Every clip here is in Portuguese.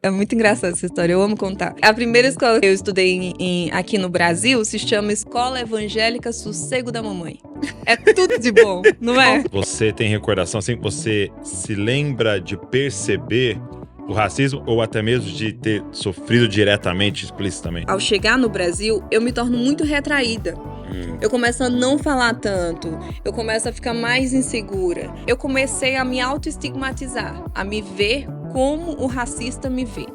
É muito engraçada essa história, eu amo contar. A primeira escola que eu estudei aqui no Brasil se chama Escola Evangélica Sossego da Mamãe. É tudo de bom, não é? Você tem recordação, assim, você se lembra de perceber o racismo ou até mesmo de ter sofrido diretamente, explicitamente? Ao chegar no Brasil, eu me torno muito retraída. Eu começo a não falar tanto, eu começo a ficar mais insegura. Eu comecei a me autoestigmatizar, a me ver como o racista me vê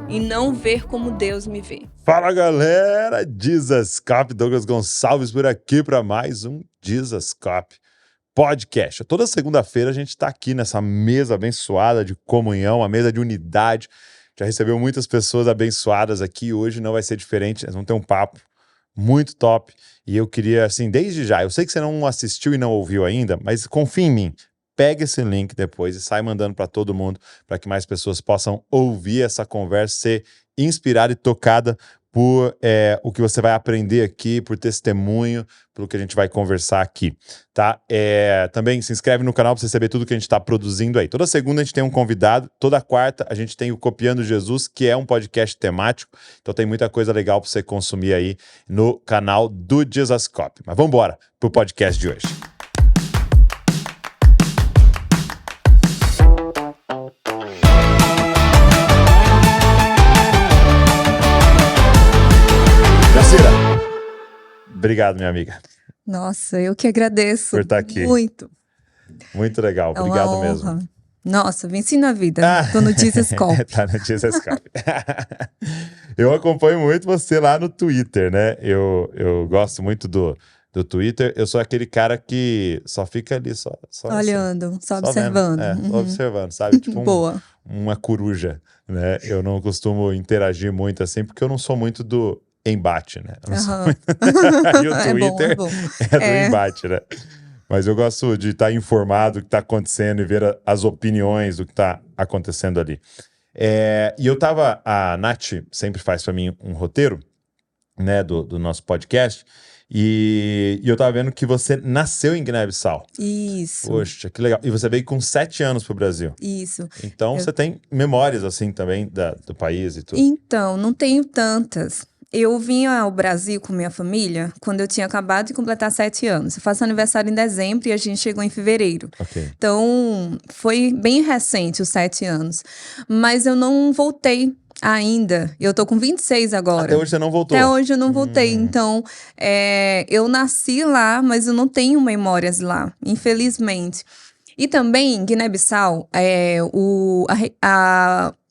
e não ver como Deus me vê. Fala galera, Jesus Cop, Douglas Gonçalves por aqui para mais um Jesus Cop podcast. Toda segunda-feira a gente está aqui nessa mesa abençoada de comunhão, a mesa de unidade. Já recebeu muitas pessoas abençoadas aqui, hoje não vai ser diferente, nós vamos ter um papo muito top. E eu queria, assim, desde já, eu sei que você não assistiu e não ouviu ainda, mas confia em mim. Pega esse link depois e sai mandando para todo mundo, para que mais pessoas possam ouvir essa conversa, ser inspirada e tocada por o que você vai aprender aqui, por testemunho, pelo que a gente vai conversar aqui, tá? Também se inscreve no canal para você receber tudo que a gente está produzindo aí. Toda segunda a gente tem um convidado, toda quarta a gente tem o Copiando Jesus, que é um podcast temático, então tem muita coisa legal para você consumir aí no canal do Jesus Cop. Mas vamos embora pro podcast de hoje. Obrigado, minha amiga. Nossa, eu que agradeço. Por estar aqui. Muito. Muito legal, É obrigado uma honra mesmo. Nossa, venci na vida. Tô no Jesus Cop. Tá no Jesus Cop. Eu acompanho muito você lá no Twitter, né? Eu gosto muito do Twitter. Eu sou aquele cara que só fica ali, só olhando, assim, só observando. Só observando, sabe? Tipo Boa. Uma coruja, né? Eu não costumo interagir muito assim, porque eu não sou muito do embate, né? Eu não sou muito... E o Twitter é do embate, né? Mas eu gosto de estar informado do que está acontecendo e ver as opiniões do que está acontecendo ali. E a Nath sempre faz para mim um roteiro, né, do nosso podcast, e eu tava vendo que você nasceu em Guiné-Bissau. Isso. Poxa, que legal. E você veio com 7 anos pro Brasil. Isso. Então você tem memórias, assim, também do país e tudo. Então, não tenho tantas. Eu vim ao Brasil com minha família quando eu tinha acabado de completar 7 anos. Eu faço aniversário em dezembro e a gente chegou em fevereiro. Okay. Então, foi bem recente os 7 anos. Mas eu não voltei ainda. Eu tô com 26 agora. Até hoje você não voltou? Até hoje eu não voltei. Então, eu nasci lá, mas eu não tenho memórias lá, infelizmente. E também, Guiné-Bissau,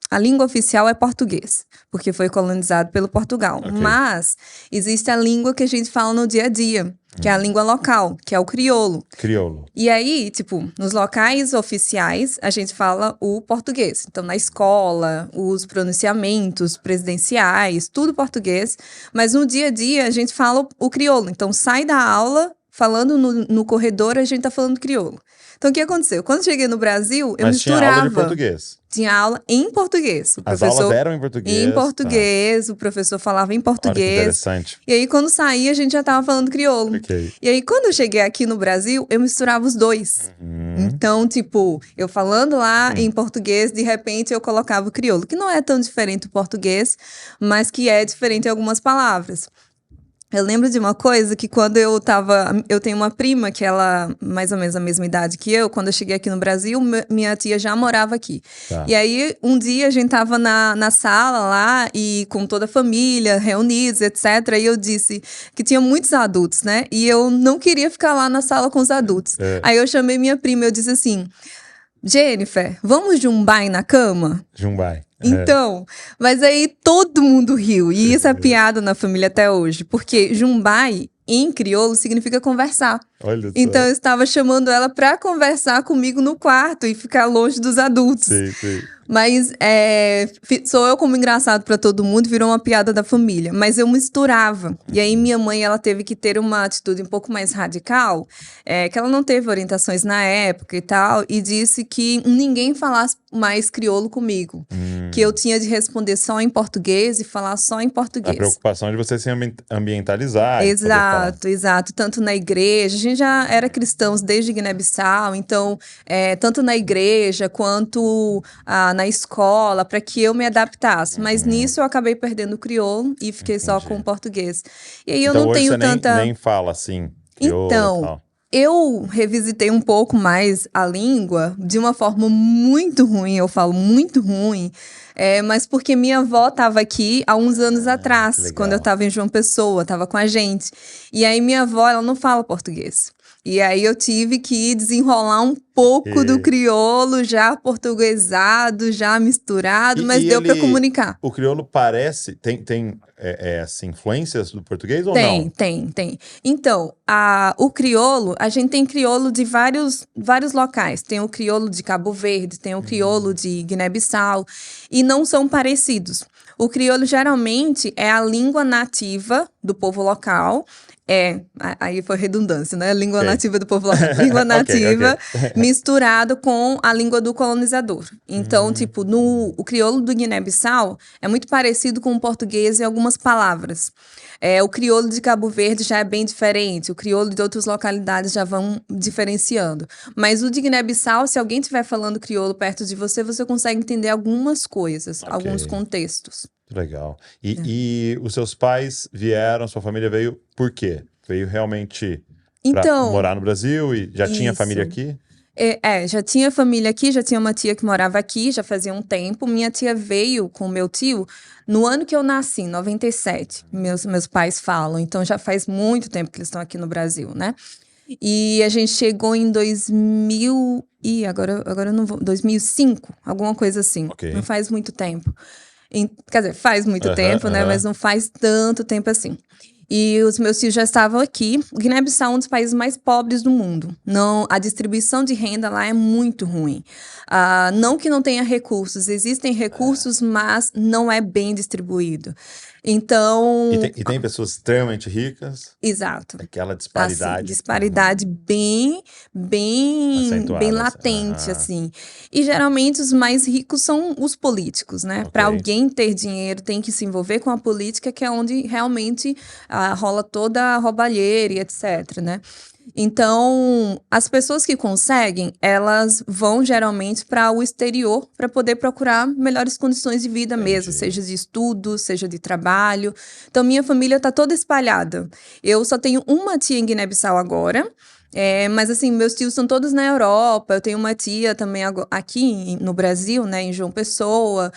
a língua oficial é português, porque foi colonizado pelo Portugal. Okay. Mas existe a língua que a gente fala no dia a dia, que é a língua local, que é o crioulo. Crioulo. E aí, tipo, nos locais oficiais, a gente fala o português. Então, na escola, os pronunciamentos presidenciais, tudo português. Mas no dia a dia, a gente fala o crioulo. Então, sai da aula, falando no corredor, a gente tá falando crioulo. Então, o que aconteceu? Quando cheguei no Brasil, eu misturava. Tinha aula de português? Tinha aula em português. As aulas eram em português? Em português, tá. O professor falava em português. Olha que interessante. E aí, quando saía, a gente já tava falando crioulo. Okay. E aí, quando eu cheguei aqui no Brasil, eu misturava os dois. Então, tipo, eu falando lá em português, de repente eu colocava o crioulo, que não é tão diferente do português, mas que é diferente em algumas palavras. Eu lembro de uma coisa que quando eu tenho uma prima que ela, mais ou menos a mesma idade que eu, quando eu cheguei aqui no Brasil, minha tia já morava aqui. Tá. E aí, um dia a gente tava na sala lá, e com toda a família, reunidos, etc. E eu disse que tinha muitos adultos, né? E eu não queria ficar lá na sala com os adultos. Aí eu chamei minha prima, eu disse assim: Jennifer, vamos jumbai na cama? Jumbai. Então, mas aí todo mundo riu. E isso é piada na família até hoje. Porque jumbai, em crioulo, significa conversar. Olha então, só. Eu estava chamando ela para conversar comigo no quarto e ficar longe dos adultos. Sim, sim. Mas sou eu como engraçado para todo mundo, virou uma piada da família. Mas eu misturava. E aí minha mãe, ela teve que ter uma atitude um pouco mais radical, que ela não teve orientações na época e tal, e disse que ninguém falasse mais crioulo comigo. Que eu tinha de responder só em português e falar só em português. A preocupação de você se ambientalizar. Exato. Tanto na igreja, a gente já era cristãos desde Guiné-Bissau, então, tanto na igreja quanto na escola, para que eu me adaptasse. Mas nisso eu acabei perdendo o crioulo e fiquei só com o português. E aí eu Então não hoje tenho você tanta... nem fala assim, crioulo e Então, tal. eu revisitei um pouco mais a língua de uma forma muito ruim, eu falo muito ruim, mas porque minha avó estava aqui há uns anos atrás, quando eu estava em João Pessoa, estava com a gente. E aí minha avó, ela não fala português. E aí eu tive que desenrolar um pouco do crioulo, já portuguesado, já misturado, mas deu para comunicar. O crioulo parece, tem assim, influências do português ou Tem, não? tem. Então, o crioulo, a gente tem crioulo de vários locais. Tem o crioulo de Cabo Verde, tem o crioulo de Guiné-Bissau, e não são parecidos. O crioulo, geralmente, é a língua nativa do povo local. Aí foi redundância, né? Língua nativa do povo local. Língua nativa misturado com a língua do colonizador. Então, tipo, o crioulo do Guiné-Bissau é muito parecido com o português em algumas palavras. O crioulo de Cabo Verde já é bem diferente, o crioulo de outras localidades já vão diferenciando. Mas o de Guiné-Bissau, se alguém estiver falando crioulo perto de você, você consegue entender algumas coisas, alguns contextos. Legal. E os seus pais vieram, sua família veio por quê? Veio realmente para morar no Brasil e já tinha família aqui? Já tinha família aqui, já tinha uma tia que morava aqui, já fazia um tempo. Minha tia veio com o meu tio no ano que eu nasci, em 97. Meus pais falam, então já faz muito tempo que eles estão aqui no Brasil, né? E a gente chegou em 2000 e agora eu não vou, 2005, alguma coisa assim. Não faz muito tempo. Quer dizer, faz muito tempo, né? Mas não faz tanto tempo assim. E os meus tios já estavam aqui. O Guiné-Bissau é um dos países mais pobres do mundo. A distribuição de renda lá é muito ruim. Não que não tenha recursos, existem recursos, mas não é bem distribuído. Então... E tem pessoas extremamente ricas? Exato. Aquela disparidade. Assim, disparidade bem latente, assim. E geralmente os mais ricos são os políticos, né? Para alguém ter dinheiro, tem que se envolver com a política, que é onde realmente rola toda a roubalheira e etc, né? Então, as pessoas que conseguem, elas vão geralmente para o exterior para poder procurar melhores condições de vida mesmo, seja de estudo, seja de trabalho. Então, minha família está toda espalhada. Eu só tenho uma tia em Guiné-Bissau agora. Mas assim, meus tios são todos na Europa, eu tenho uma tia também aqui no Brasil, né, em João Pessoa,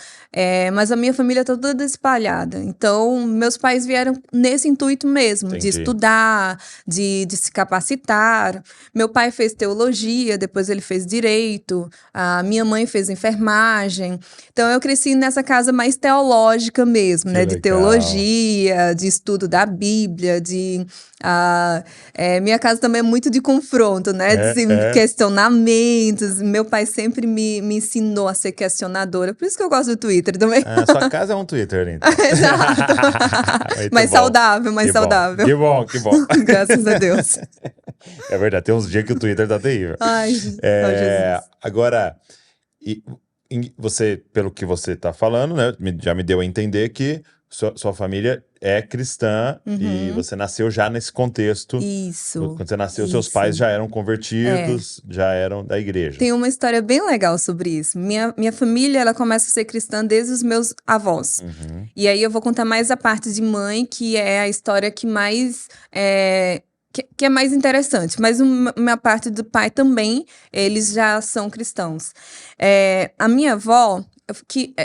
mas a minha família tá toda espalhada. Então, meus pais vieram nesse intuito mesmo, de estudar, de se capacitar. Meu pai fez teologia, depois ele fez direito, a minha mãe fez enfermagem. Então, eu cresci nessa casa mais teológica mesmo, né, de teologia, de estudo da Bíblia, minha casa também é muito de confronto, né? De questionamentos. Meu pai sempre me ensinou a ser questionadora. Por isso que eu gosto do Twitter também. Sua casa é um Twitter, então. Exato. Mais saudável, mais saudável. Que bom. Graças a Deus. É verdade, tem uns dias que o Twitter tá terrível. Ai, Jesus. Agora, você, pelo que você tá falando, né? Já me deu a entender que sua família é cristã e você nasceu já nesse contexto. Isso. Quando você nasceu, seus pais já eram convertidos, já eram da igreja. Tem uma história bem legal sobre isso. Minha família, ela começa a ser cristã desde os meus avós. E aí eu vou contar mais a parte de mãe, que é a história que mais... que é mais interessante, mas minha parte do pai também, eles já são cristãos. A minha avó,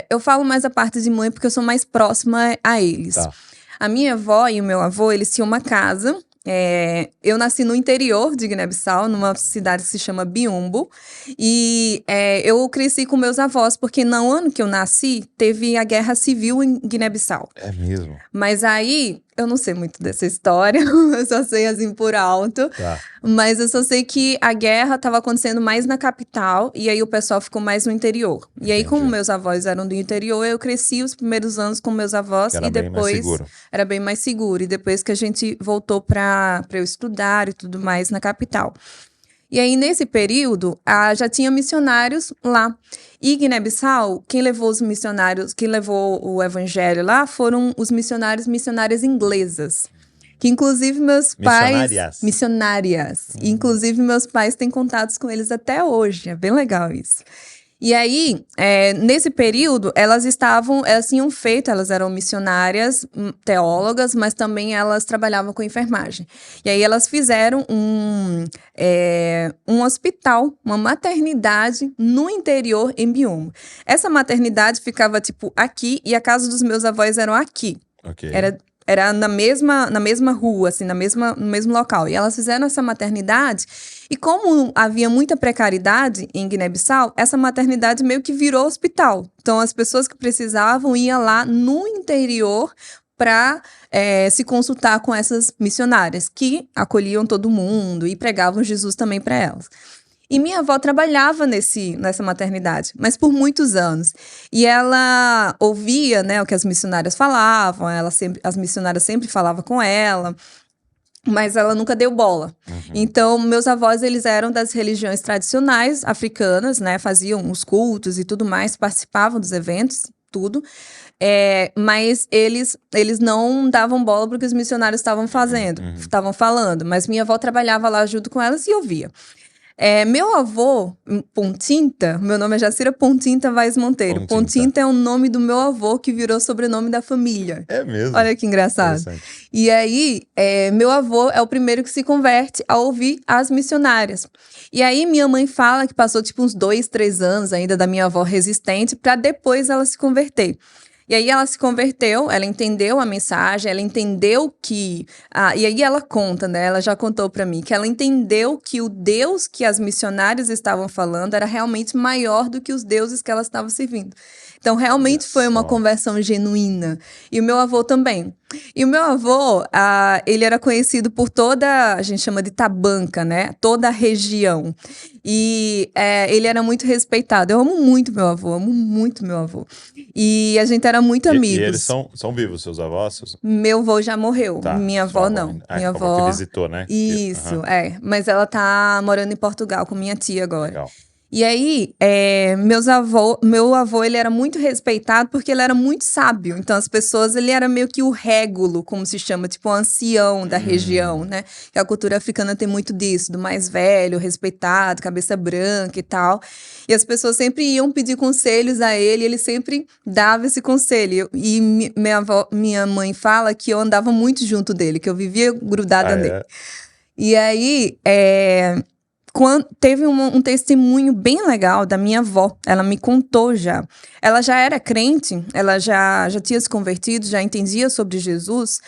eu falo mais a parte de mãe porque eu sou mais próxima a eles. Tá. A minha avó e o meu avô, eles tinham uma casa. Eu nasci no interior de Guiné-Bissau, numa cidade que se chama Biumbo. E eu cresci com meus avós, porque no ano que eu nasci, teve a guerra civil em Guiné-Bissau. É mesmo? Mas aí, eu não sei muito dessa história, eu só sei assim por alto. Tá. Mas eu só sei que a guerra estava acontecendo mais na capital, e aí o pessoal ficou mais no interior. E aí, como meus avós eram do interior, eu cresci os primeiros anos com meus avós, e depois era bem mais seguro. E depois que a gente voltou para eu estudar e tudo mais na capital. E aí, nesse período, já tinha missionários lá. E Guiné-Bissau, quem levou o evangelho lá foram os missionárias inglesas. Que inclusive meus pais... Missionárias. Inclusive meus pais têm contatos com eles até hoje. É bem legal isso. E aí, nesse período, elas tinham feito, elas eram missionárias, teólogas, mas também elas trabalhavam com enfermagem. E aí elas fizeram um hospital, uma maternidade no interior em Biombo. Essa maternidade ficava, tipo, aqui, e a casa dos meus avós eram aqui. Ok. Era na mesma rua, assim, no mesmo local. E elas fizeram essa maternidade, e como havia muita precariedade em Guiné-Bissau, essa maternidade meio que virou hospital. Então, as pessoas que precisavam iam lá no interior para se consultar com essas missionárias, que acolhiam todo mundo e pregavam Jesus também para elas. E minha avó trabalhava nessa maternidade, mas por muitos anos. E ela ouvia, né, o que as missionárias falavam, as missionárias sempre falavam com ela, mas ela nunca deu bola. Então, meus avós, eles eram das religiões tradicionais africanas, né, faziam os cultos e tudo mais, participavam dos eventos, tudo. Mas eles não davam bola para o que os missionários estavam falando. Mas minha avó trabalhava lá junto com elas e ouvia. Meu avô, Pontinta, meu nome é Jacira Pontinta Vaz Monteiro. Pontinta é o nome do meu avô que virou sobrenome da família. É mesmo? Olha que engraçado. E aí, meu avô é o primeiro que se converte a ouvir as missionárias. E aí, minha mãe fala que passou tipo uns 2, 3 anos ainda da minha avó resistente para depois ela se converter. E aí ela se converteu, ela entendeu a mensagem, ela entendeu que... e aí ela conta, né? Ela já contou para mim, que ela entendeu que o Deus que as missionárias estavam falando era realmente maior do que os deuses que elas estavam servindo. Então, realmente foi uma conversão genuína. E o meu avô também. E o meu avô, ele era conhecido por toda, a gente chama de tabanca, né? Toda a região. E ele era muito respeitado. Eu amo muito meu avô. E a gente era muito amigos. E eles são vivos, seus avós? Meu avô já morreu. Tá, Minha avó não. Minha avó que visitou, né? Isso, Mas ela tá morando em Portugal com minha tia agora. Legal. E aí, meu avô, ele era muito respeitado porque ele era muito sábio. Então, as pessoas, ele era meio que o régulo, como se chama, tipo o ancião da região, né? Que a cultura africana tem muito disso, do mais velho, respeitado, cabeça branca e tal. E as pessoas sempre iam pedir conselhos a ele, e ele sempre dava esse conselho. E minha mãe fala que eu andava muito junto dele, que eu vivia grudada nele. E aí, teve um testemunho bem legal da minha avó, ela me contou já. Ela já era crente, ela já tinha se convertido, já entendia sobre Jesus,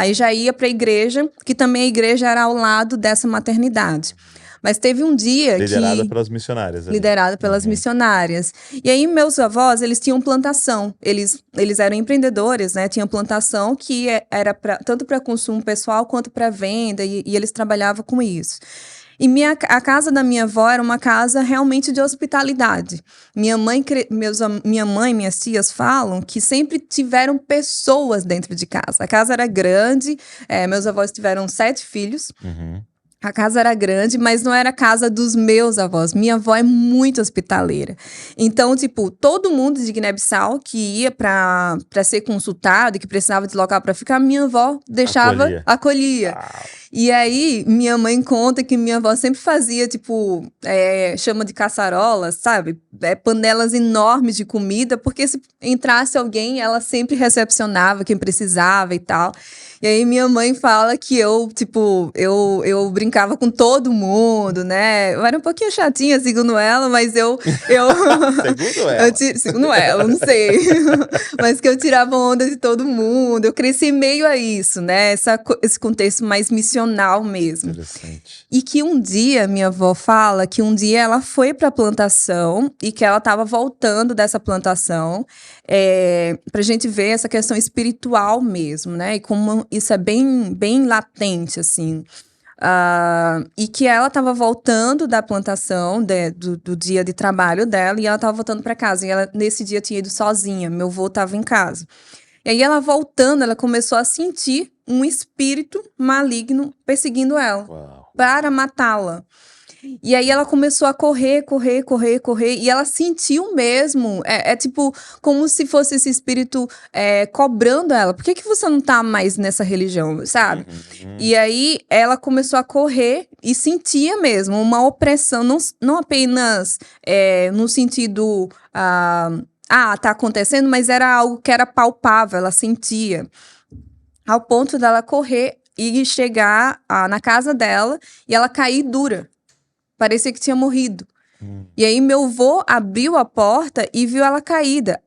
e já ia para a igreja, que também a igreja era ao lado dessa maternidade. Mas teve um dia Liderada pelas missionárias. Liderada pelas missionárias. E aí, meus avós, eles tinham plantação. Eles eram empreendedores, né? Tinham plantação que era tanto para consumo pessoal quanto para venda, e eles trabalhavam com isso. E a casa da minha avó era uma casa realmente de hospitalidade. Minha mãe e minhas tias falam que sempre tiveram pessoas dentro de casa. A casa era grande, meus avós tiveram 7 filhos. A casa era grande, mas não era a casa dos meus avós. Minha avó é muito hospitaleira. Então, tipo, todo mundo de Guiné-Bissau que ia para ser consultado e que precisava de local para ficar, minha avó acolhia. E aí, minha mãe conta que minha avó sempre fazia, tipo, chama de caçarolas, sabe? Panelas enormes de comida, porque se entrasse alguém, ela sempre recepcionava quem precisava e tal. E aí, minha mãe fala que eu brincava com todo mundo, né? Eu era um pouquinho chatinha, segundo ela, mas eu Segundo ela? Segundo ela, não sei. Mas que eu tirava onda de todo mundo. Eu cresci meio a isso, né? Esse contexto mais missional mesmo. Interessante. E que um dia, minha avó fala que um dia ela foi para a plantação e que ela estava voltando dessa plantação, para a gente ver essa questão espiritual mesmo, né? E como isso é bem, bem latente, assim. E que ela estava voltando da plantação, do dia de trabalho dela, e ela estava voltando para casa. E ela, nesse dia, tinha ido sozinha, meu avô estava em casa. E aí, ela voltando, ela começou a sentir um espírito maligno perseguindo ela, para matá-la. E aí ela começou a correr, e ela sentiu mesmo, tipo, como se fosse esse espírito cobrando ela. Por que que você não tá mais nessa religião, sabe? E aí ela começou a correr e sentia mesmo uma opressão, não apenas no sentido, tá acontecendo, mas era algo que era palpável, ela sentia. Ao ponto dela correr e chegar na casa dela e ela cair dura. Parecia que tinha morrido. E aí meu avô abriu a porta e viu ela caída.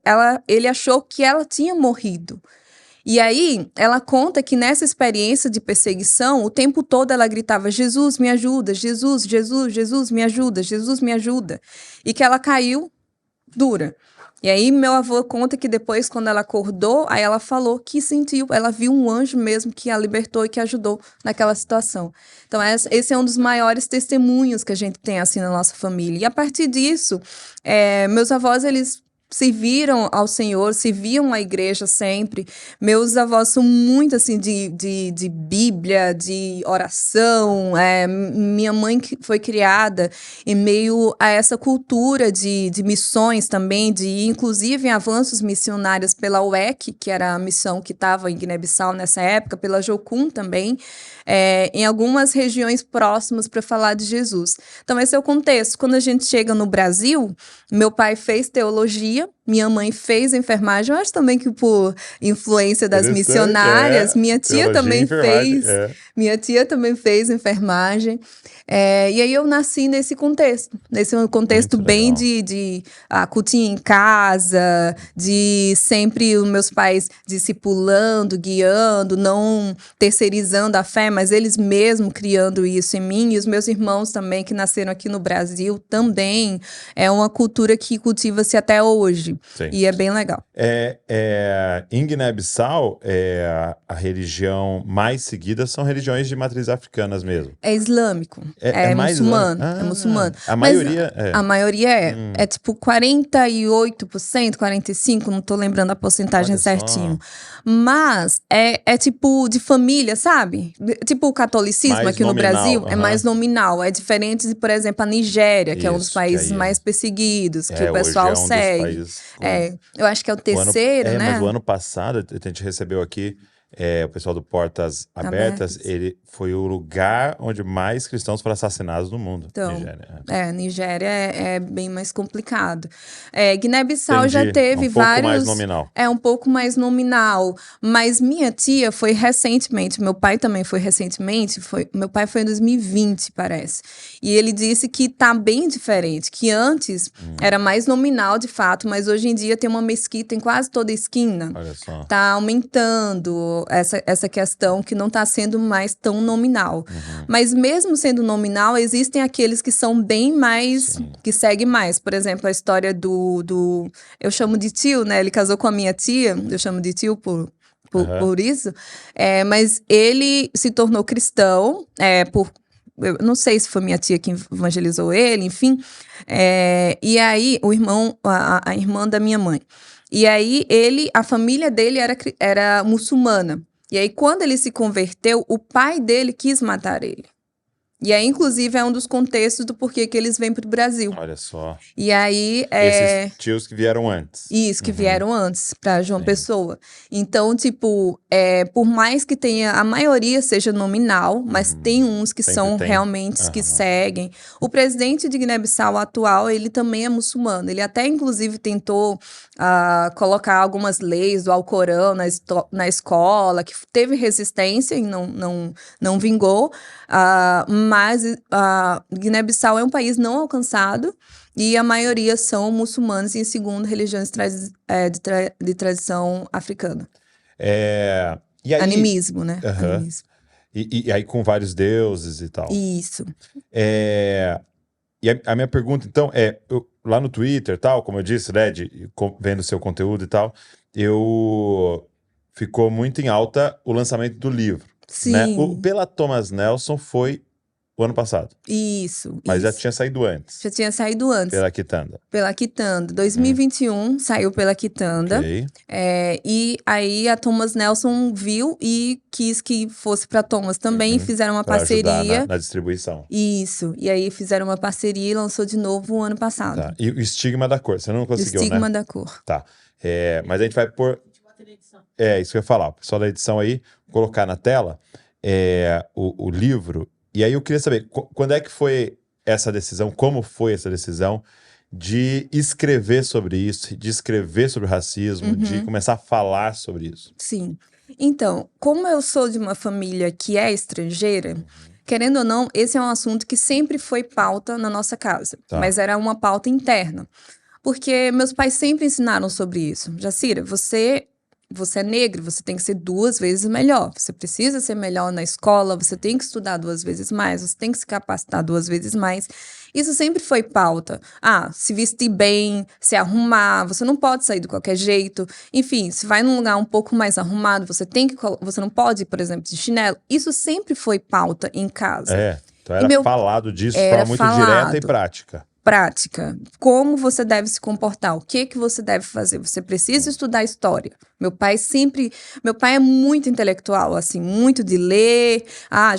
Ele achou que ela tinha morrido. E aí ela conta que nessa experiência de perseguição, o tempo todo ela gritava: Jesus, me ajuda, Jesus, Jesus, Jesus, me ajuda, Jesus, me ajuda. E que ela caiu dura. E aí meu avô conta que depois, quando ela acordou, aí ela falou que sentiu, ela viu um anjo mesmo que a libertou e que ajudou naquela situação. Então esse é um dos maiores testemunhos que a gente tem assim na nossa família. E a partir disso, meus avós, eles serviram ao Senhor, serviam à igreja sempre. Meus avós são muito assim de Bíblia, de oração. Minha mãe foi criada em meio a essa cultura de missões também, de inclusive em avanços missionários pela UEC, que era a missão que estava em Guiné-Bissau nessa época, pela Jocum também, em algumas regiões próximas para falar de Jesus. Então esse é o contexto. Quando a gente chega no Brasil, meu pai fez teologia, minha mãe fez enfermagem, eu acho também que por influência das missionárias, minha tia também fez. Minha tia também fez enfermagem. E aí eu nasci nesse contexto bem de cultinho em casa, de sempre os meus pais discipulando, guiando, não terceirizando a fé, mas eles mesmos criando isso em mim, e os meus irmãos também, que nasceram aqui no Brasil, também é uma cultura que cultiva-se até hoje. Sim. E é bem legal. Em Guiné-Bissau, a religião mais seguida são religiões de matriz africanas mesmo. É islâmico. É muçulmano. É muçulmano. A maioria A maioria é tipo 48%, 45%, não tô lembrando a porcentagem certinho. Mas é tipo de família, sabe? Tipo o catolicismo mais aqui nominal, no Brasil é mais nominal. É diferente de, por exemplo, a Nigéria, que é um dos países mais perseguidos, que o pessoal segue. Eu acho que é o terceiro, né? Mas o ano passado, a gente recebeu aqui o pessoal do Portas Abertas, ele foi o lugar onde mais cristãos foram assassinados no mundo. Então, Nigéria é bem mais complicado. Guiné-Bissau já teve vários... Um pouco mais nominal. Um pouco mais nominal. Mas minha tia foi recentemente, meu pai também foi recentemente, meu pai foi em 2020, parece. E ele disse que tá bem diferente, que antes era mais nominal, de fato, mas hoje em dia tem uma mesquita em quase toda a esquina. Olha só. Tá aumentando essa questão que não está sendo mais tão nominal. Mas mesmo sendo nominal, existem aqueles que são bem mais, que seguem mais. Por exemplo, a história do eu chamo de tio, né? Ele casou com a minha tia, eu chamo de tio por isso. Mas ele se tornou cristão, eu não sei se foi minha tia que evangelizou ele, enfim. E aí, a irmã da minha mãe. E aí, a família dele era muçulmana. E aí, quando ele se converteu, o pai dele quis matar ele. E aí, inclusive, é um dos contextos do porquê que eles vêm para o Brasil. Olha só. E aí... Esses tios que vieram antes. Isso, que vieram antes, para João Pessoa. Então, tipo, por mais que tenha... A maioria seja nominal, mas tem uns que são realmente que seguem. O presidente de Guiné-Bissau atual, ele também é muçulmano. Ele até, inclusive, tentou colocar algumas leis do Alcorão na escola, que teve resistência e não vingou. Mas Guiné-Bissau é um país não alcançado e a maioria são muçulmanos e, segundo, religiões de tradição africana. E aí, animismo, né? Animismo. E aí com vários deuses e tal. Isso. E a minha pergunta, então, lá no Twitter, tal, como eu disse, né, vendo seu conteúdo e tal, ficou muito em alta o lançamento do livro. Sim. Né? Pela Thomas Nelson foi o ano passado. Isso. Mas já tinha saído antes. Já tinha saído antes. Pela Quitanda. Pela Quitanda. 2021 saiu pela Quitanda. Ok. E aí a Thomas Nelson viu e quis que fosse para Thomas também. E fizeram uma Pra ajudar parceria. na distribuição. Isso. E aí fizeram uma parceria e lançou de novo o ano passado. Tá. E o Estigma da Cor, você não conseguiu, né? Estigma da Cor. Tá. Mas a gente vai pôr... isso que eu ia falar. O pessoal da edição aí, vou colocar na tela o livro. E aí eu queria saber, quando é que foi essa decisão, como foi essa decisão de escrever sobre isso, de escrever sobre o racismo, de começar a falar sobre isso? Sim. Então, como eu sou de uma família que é estrangeira, querendo ou não, esse é um assunto que sempre foi pauta na nossa casa. Tá. Mas era uma pauta interna. Porque meus pais sempre ensinaram sobre isso. Jacira, você é negro, você tem que ser 2 vezes melhor. Você precisa ser melhor na escola, você tem que estudar 2 vezes mais, você tem que se capacitar 2 vezes mais. Isso sempre foi pauta. Se vestir bem, se arrumar, você não pode sair de qualquer jeito. Enfim, se vai num lugar um pouco mais arrumado, você não pode ir, por exemplo, de chinelo. Isso sempre foi pauta em casa. Então era falado disso de forma muito direta e prática. Como você deve se comportar, o que você deve fazer. Você precisa estudar história. Meu pai é muito intelectual, assim, muito de ler.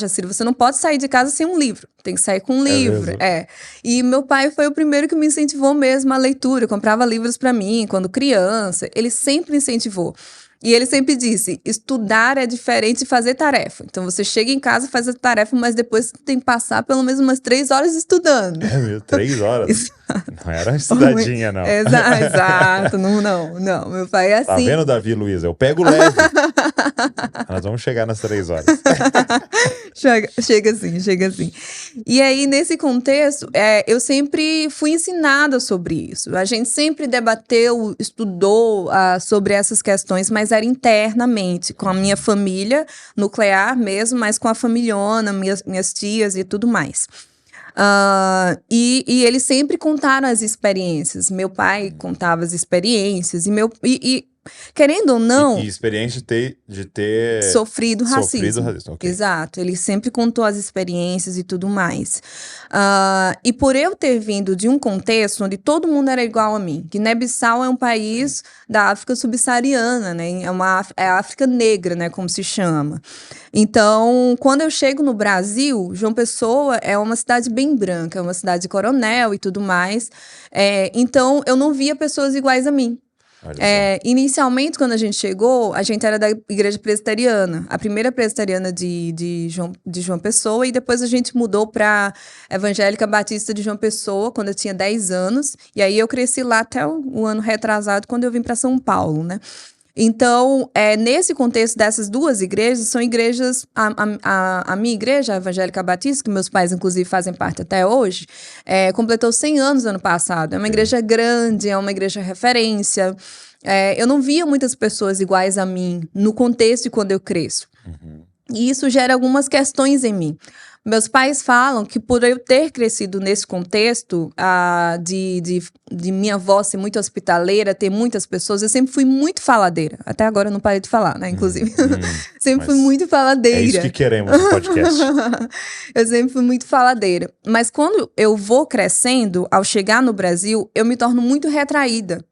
Jacira, você não pode sair de casa sem um livro, tem que sair com um livro. E meu pai foi o primeiro que me incentivou mesmo à leitura, comprava livros para mim quando criança, ele sempre incentivou. E ele sempre disse, estudar é diferente de fazer tarefa. Então, você chega em casa, faz a tarefa, mas depois você tem que passar pelo menos umas 3 horas estudando. 3 horas? Não era uma estudadinha, não. Exato. Não. Meu pai é assim. Tá vendo, Davi e Luísa? Eu pego leve. Nós vamos chegar nas 3 horas. Chega assim. E aí, nesse contexto, eu sempre fui ensinada sobre isso. A gente sempre debateu, estudou sobre essas questões, mas era internamente, com a minha família nuclear mesmo, mas com a familhona, minhas tias e tudo mais. E eles sempre contaram as experiências. Meu pai contava as experiências e querendo ou não... E experiência de ter sofrido racismo. Okay. Exato. Ele sempre contou as experiências e tudo mais. E por eu ter vindo de um contexto onde todo mundo era igual a mim. Guiné-Bissau é um país da África subsaariana, né? É a África negra, né? Como se chama. Então, quando eu chego no Brasil, João Pessoa é uma cidade bem branca, é uma cidade de coronel e tudo mais. Então, eu não via pessoas iguais a mim. Inicialmente, quando a gente chegou, a gente era da igreja presbiteriana, a primeira presbiteriana de João Pessoa, e depois a gente mudou para Evangélica Batista de João Pessoa, quando eu tinha 10 anos, e aí eu cresci lá até o ano retrasado, quando eu vim para São Paulo, né? Então, nesse contexto dessas 2 igrejas, são igrejas, a minha igreja, a Evangélica Batista, que meus pais, inclusive, fazem parte até hoje, completou 100 anos ano passado. É uma igreja grande, é uma igreja referência. Eu não via muitas pessoas iguais a mim no contexto de quando eu cresço. E isso gera algumas questões em mim. Meus pais falam que por eu ter crescido nesse contexto de minha avó ser muito hospitaleira, ter muitas pessoas, eu sempre fui muito faladeira. Até agora eu não parei de falar, né, inclusive. Sempre fui muito faladeira. É isso que queremos no podcast. Eu sempre fui muito faladeira. Mas quando eu vou crescendo, ao chegar no Brasil, eu me torno muito retraída.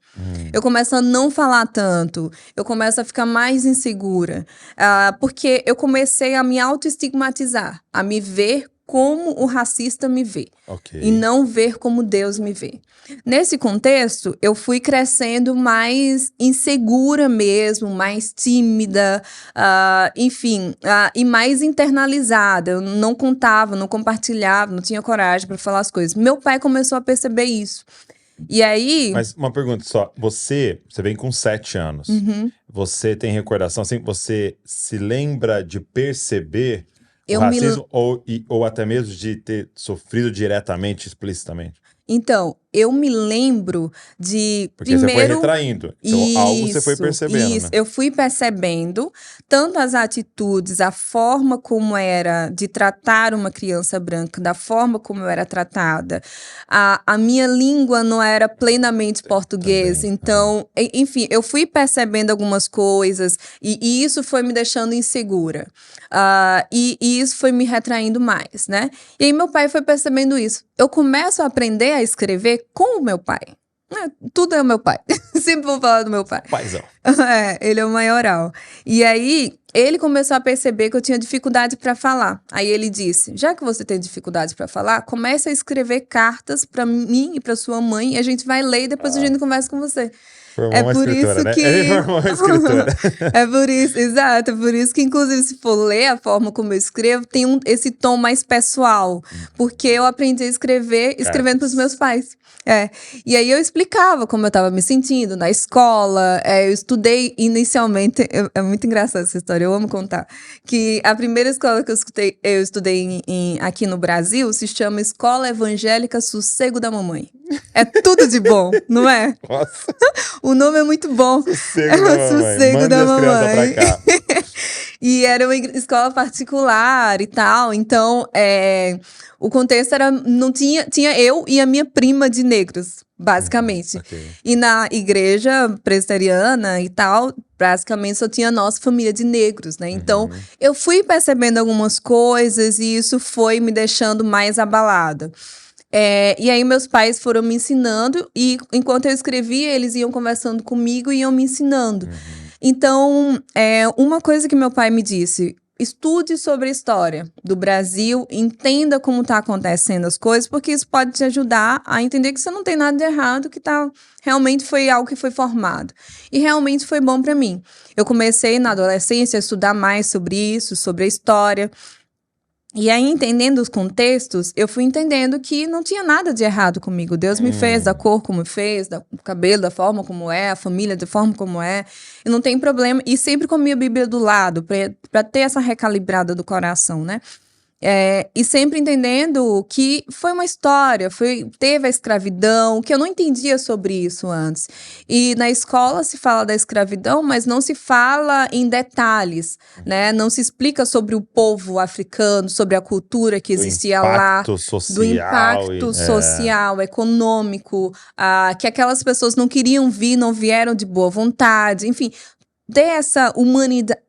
Eu começo a não falar tanto, eu começo a ficar mais insegura, porque eu comecei a me autoestigmatizar, a me ver como o racista me vê, e não ver como Deus me vê. Nesse contexto, eu fui crescendo mais insegura mesmo, mais tímida, enfim, e mais internalizada. Eu não contava, não compartilhava, não tinha coragem para falar as coisas. Meu pai começou a perceber isso. E aí... Mas uma pergunta só, você vem com 7 anos, você tem recordação, assim, você se lembra de perceber o racismo ou até mesmo de ter sofrido diretamente, explicitamente? Então, eu me lembro de Porque primeiro... você foi retraindo. Então, algo você foi percebendo, Isso, né? eu fui percebendo tanto as atitudes, a forma como era de tratar uma criança branca, da forma como eu era tratada. A minha língua não era plenamente português, Também. então, enfim, eu fui percebendo algumas coisas e isso foi me deixando insegura. E isso foi me retraindo mais, né? E aí meu pai foi percebendo isso. Eu começo a aprender a escrever com o meu pai. Tudo é o meu pai. Sempre vou falar do meu pai. Paizão. Ele é o maioral. E aí, ele começou a perceber que eu tinha dificuldade para falar. Aí ele disse: já que você tem dificuldade para falar, comece a escrever cartas para mim e para sua mãe, e a gente vai ler e depois a gente conversa com você. Formou uma por escritora, isso né? que... Ele formou uma escritora. É por isso, exato. É por isso que, inclusive, se for ler a forma como eu escrevo, tem esse tom mais pessoal. Porque eu aprendi a escrever escrevendo para os meus pais. E aí eu explicava como eu estava me sentindo na escola. Eu estudei inicialmente... É muito engraçada essa história, eu amo contar. Que a primeira escola que eu estudei aqui no Brasil se chama Escola Evangélica Sossego da Mamãe. É tudo de bom, não é? Nossa. O nome é muito bom. Sossego da mamãe. Sossego Mande da as crianças mamãe. pra cá. E era uma escola particular e tal. Então, o contexto era... Não tinha eu e a minha prima de negros, basicamente. Okay. E na igreja presbiteriana e tal, basicamente só tinha a nossa família de negros, né? Então, eu fui percebendo algumas coisas e isso foi me deixando mais abalada. E aí meus pais foram me ensinando e enquanto eu escrevia, eles iam conversando comigo e iam me ensinando. Então, uma coisa que meu pai me disse: estude sobre a história do Brasil, entenda como está acontecendo as coisas, porque isso pode te ajudar a entender que você não tem nada de errado, que realmente foi algo que foi formado. E realmente foi bom para mim. Eu comecei na adolescência a estudar mais sobre isso, sobre a história. E aí, entendendo os contextos, eu fui entendendo que não tinha nada de errado comigo. Deus me fez da cor como fez, do cabelo da forma como é, a família da forma como é. E não tem problema. E sempre com a minha Bíblia do lado, para ter essa recalibrada do coração, né? E sempre entendendo que foi uma história, teve a escravidão, que eu não entendia sobre isso antes. E na escola se fala da escravidão, mas não se fala em detalhes, né? Não se explica sobre o povo africano, sobre a cultura que existia lá. Do impacto social, econômico, que aquelas pessoas não queriam vir, não vieram de boa vontade, enfim... ter essa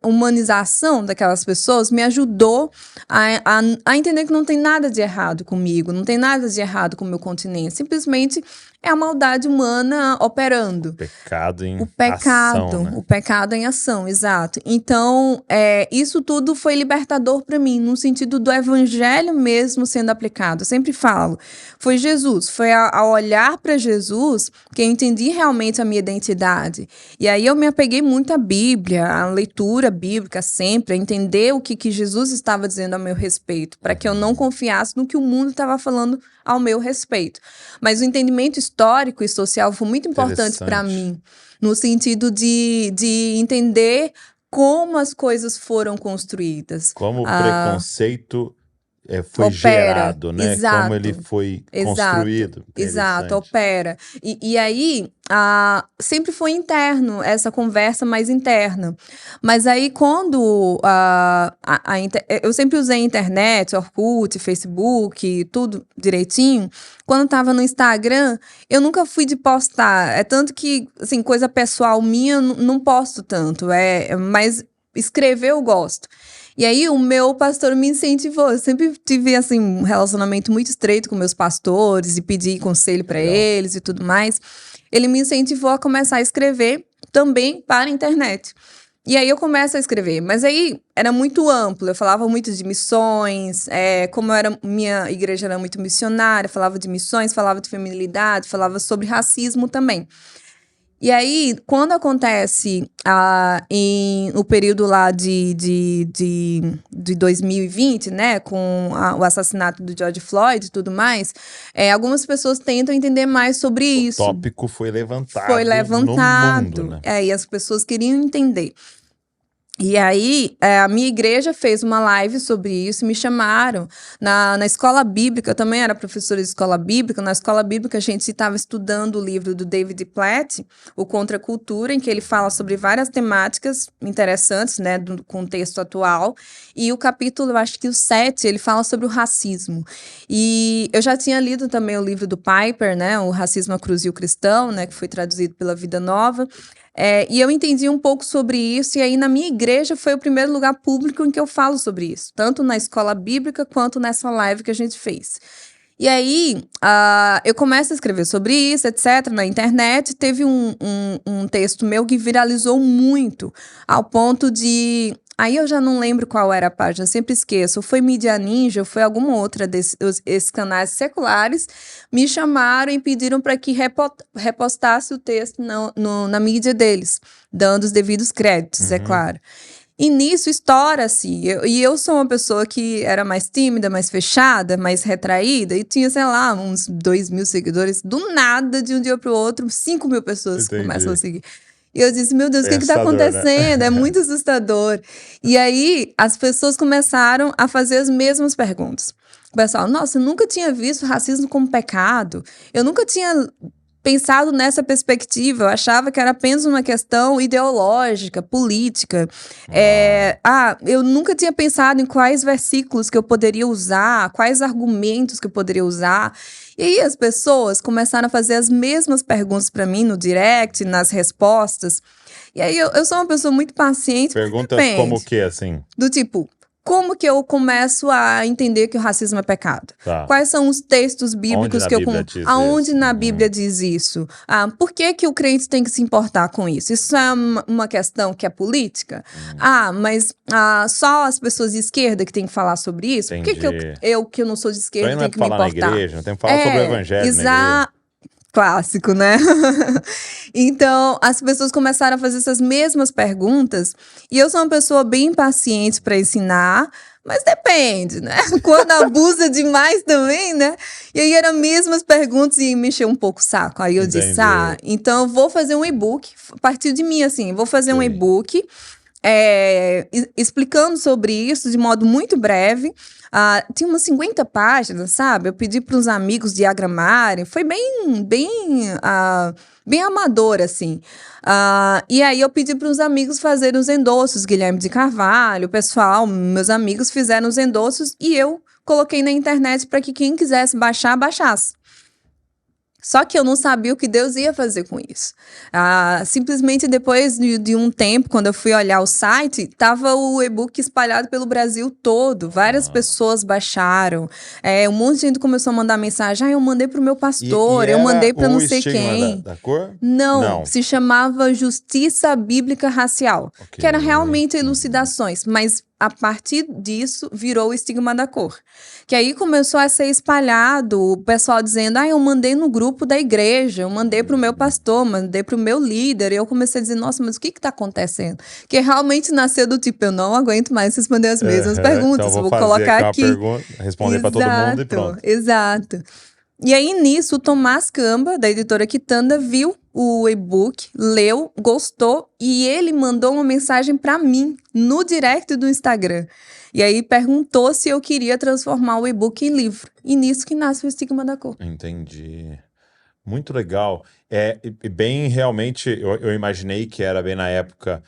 humanização daquelas pessoas me ajudou a entender que não tem nada de errado comigo, não tem nada de errado com o meu continente. Simplesmente é a maldade humana operando. O pecado em ação, né? O pecado em ação, exato. Então, isso tudo foi libertador para mim, no sentido do evangelho mesmo sendo aplicado. Eu sempre falo, foi Jesus, foi ao olhar para Jesus que eu entendi realmente a minha identidade. E aí eu me apeguei muito à Bíblia, à leitura bíblica sempre, a entender o que Jesus estava dizendo a meu respeito, para que eu não confiasse no que o mundo estava falando ao meu respeito. Mas o entendimento histórico e social foi muito importante para mim, no sentido de entender como as coisas foram construídas. Como o preconceito foi gerado, né? Exato, como ele foi construído. Exato, opera. E aí, sempre foi interno, essa conversa mais interna. Mas aí, quando eu sempre usei a internet, Orkut, Facebook, tudo direitinho. Quando eu tava no Instagram, eu nunca fui de postar. É tanto que, assim, coisa pessoal minha, não posto tanto. Mas escrever eu gosto. E aí, o meu pastor me incentivou. Eu sempre tive, assim, um relacionamento muito estreito com meus pastores e pedi conselho para eles e tudo mais. Ele me incentivou a começar a escrever também para a internet. E aí, eu começo a escrever. Mas aí, era muito amplo. Eu falava muito de missões. Como minha igreja era muito missionária, falava de missões, falava de feminilidade, falava sobre racismo também. E aí, quando acontece no período lá de 2020, né, com o assassinato do George Floyd e tudo mais, algumas pessoas tentam entender mais sobre isso. O tópico foi levantado no mundo, né? E as pessoas queriam entender. E aí, a minha igreja fez uma live sobre isso, me chamaram na escola bíblica, eu também era professora de escola bíblica, na escola bíblica a gente estava estudando o livro do David Platt, O Contra a Cultura, em que ele fala sobre várias temáticas interessantes, né, do contexto atual, e o capítulo, eu acho que o 7, ele fala sobre o racismo. E eu já tinha lido também o livro do Piper, né, O Racismo, a Cruz e o Cristão, né, que foi traduzido pela Vida Nova. E eu entendi um pouco sobre isso, e aí na minha igreja foi o primeiro lugar público em que eu falo sobre isso, tanto na escola bíblica quanto nessa live que a gente fez. E aí, eu começo a escrever sobre isso, etc., na internet. Teve um texto meu que viralizou muito, ao ponto de... Aí eu já não lembro qual era a página, sempre esqueço. Ou foi Mídia Ninja, ou foi alguma outra desses canais seculares, me chamaram e pediram para que repostasse o texto na mídia deles, dando os devidos créditos, é claro. E nisso estoura-se. E eu sou uma pessoa que era mais tímida, mais fechada, mais retraída, e tinha, sei lá, uns 2.000 seguidores. Do nada, de um dia para o outro, 5.000 pessoas começam a seguir. E eu disse, meu Deus, o que está acontecendo? Né? É muito assustador. E aí, as pessoas começaram a fazer as mesmas perguntas. O pessoal, nossa, eu nunca tinha visto racismo como pecado. Eu nunca tinha pensado nessa perspectiva. Eu achava que era apenas uma questão ideológica, política. Eu nunca tinha pensado em quais versículos que eu poderia usar, quais argumentos que eu poderia usar. E aí as pessoas começaram a fazer as mesmas perguntas para mim no direct, nas respostas. E aí eu sou uma pessoa muito paciente. Perguntas como o quê, assim? Do tipo, como que eu começo a entender que o racismo é pecado? Tá. Quais são os textos bíblicos que eu... Aonde na Bíblia diz isso? Por que o crente tem que se importar com isso? Isso é uma questão que é política? Mas só as pessoas de esquerda que têm que falar sobre isso? Entendi. Por que eu que não sou de esquerda tenho que me importar? Na igreja, não tem que falar sobre o evangelho na igreja. Clássico, né? Então, as pessoas começaram a fazer essas mesmas perguntas, e eu sou uma pessoa bem impaciente para ensinar, mas depende, né? Quando abusa demais também, né? E aí eram as mesmas perguntas e me encheu um pouco o saco. Aí eu disse, então eu vou fazer um e-book, a partir de mim, assim, vou fazer um e-book explicando sobre isso de modo muito breve. Tinha umas 50 páginas, sabe? Eu pedi para uns amigos diagramarem. Foi bem amador, assim. E aí eu pedi para os amigos fazerem os endossos. Guilherme de Carvalho, o pessoal, meus amigos fizeram os endossos e eu coloquei na internet para que quem quisesse baixar, baixasse. Só que eu não sabia o que Deus ia fazer com isso. Simplesmente depois de um tempo, quando eu fui olhar o site, estava o e-book espalhado pelo Brasil todo. Várias pessoas baixaram. Um monte de gente começou a mandar mensagem. Eu mandei para o meu pastor, eu mandei para não sei quem. Da cor? Não, se chamava Justiça Bíblica Racial, que era realmente elucidações, mas a partir disso virou o estigma da cor. Que aí começou a ser espalhado, o pessoal dizendo, eu mandei no grupo da igreja, eu mandei para o meu pastor, mandei para o meu líder, e eu comecei a dizer, nossa, mas o que está acontecendo? Que realmente nasceu do tipo, eu não aguento mais responder as mesmas perguntas, então vou colocar aqui. Responder para todo mundo e pronto. Exato. E aí, nisso, o Tomás Camba, da editora Quitanda, viu o e-book, leu, gostou, e ele mandou uma mensagem para mim, no direct do Instagram. E aí, perguntou se eu queria transformar o e-book em livro. E nisso que nasce o Estigma da Cor. Entendi. Muito legal. Bem, realmente, eu imaginei que era bem na época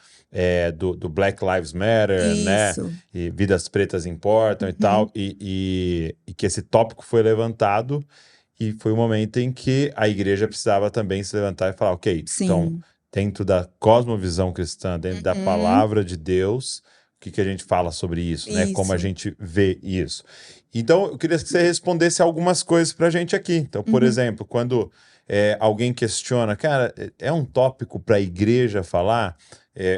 do Black Lives Matter, né? E vidas pretas importam e tal. E que esse tópico foi levantado. E foi o momento em que a igreja precisava também se levantar e falar, ok, então, dentro da cosmovisão cristã, dentro da palavra de Deus, o que a gente fala sobre isso, né? Como a gente vê isso. Então, eu queria que você respondesse algumas coisas pra gente aqui. Então, por exemplo, quando alguém questiona, cara, é um tópico para a igreja falar?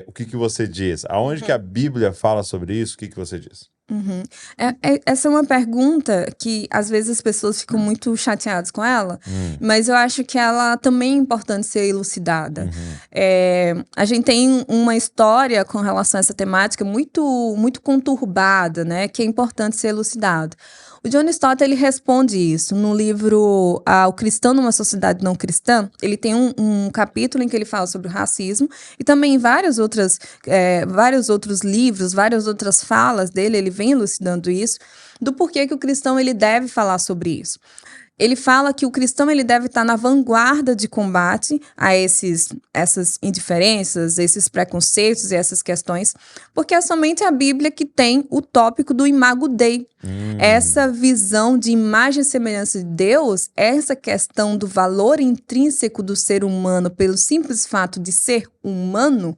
O que você diz? Aonde que a Bíblia fala sobre isso? O que você diz? Essa é uma pergunta que às vezes as pessoas ficam muito chateadas com ela, mas eu acho que ela também é importante ser elucidada. A gente tem uma história com relação a essa temática muito, muito conturbada, né, que é importante ser elucidado. O John Stott, ele responde isso no livro O Cristão numa Sociedade Não Cristã. Ele tem um capítulo em que ele fala sobre o racismo e também em vários outros livros, várias outras falas dele, ele vem elucidando isso, do porquê que o cristão ele deve falar sobre isso. Ele fala que o cristão ele deve estar na vanguarda de combate a essas indiferenças, esses preconceitos e essas questões, porque é somente a Bíblia que tem o tópico do Imago Dei. Essa visão de imagem e semelhança de Deus, essa questão do valor intrínseco do ser humano pelo simples fato de ser humano,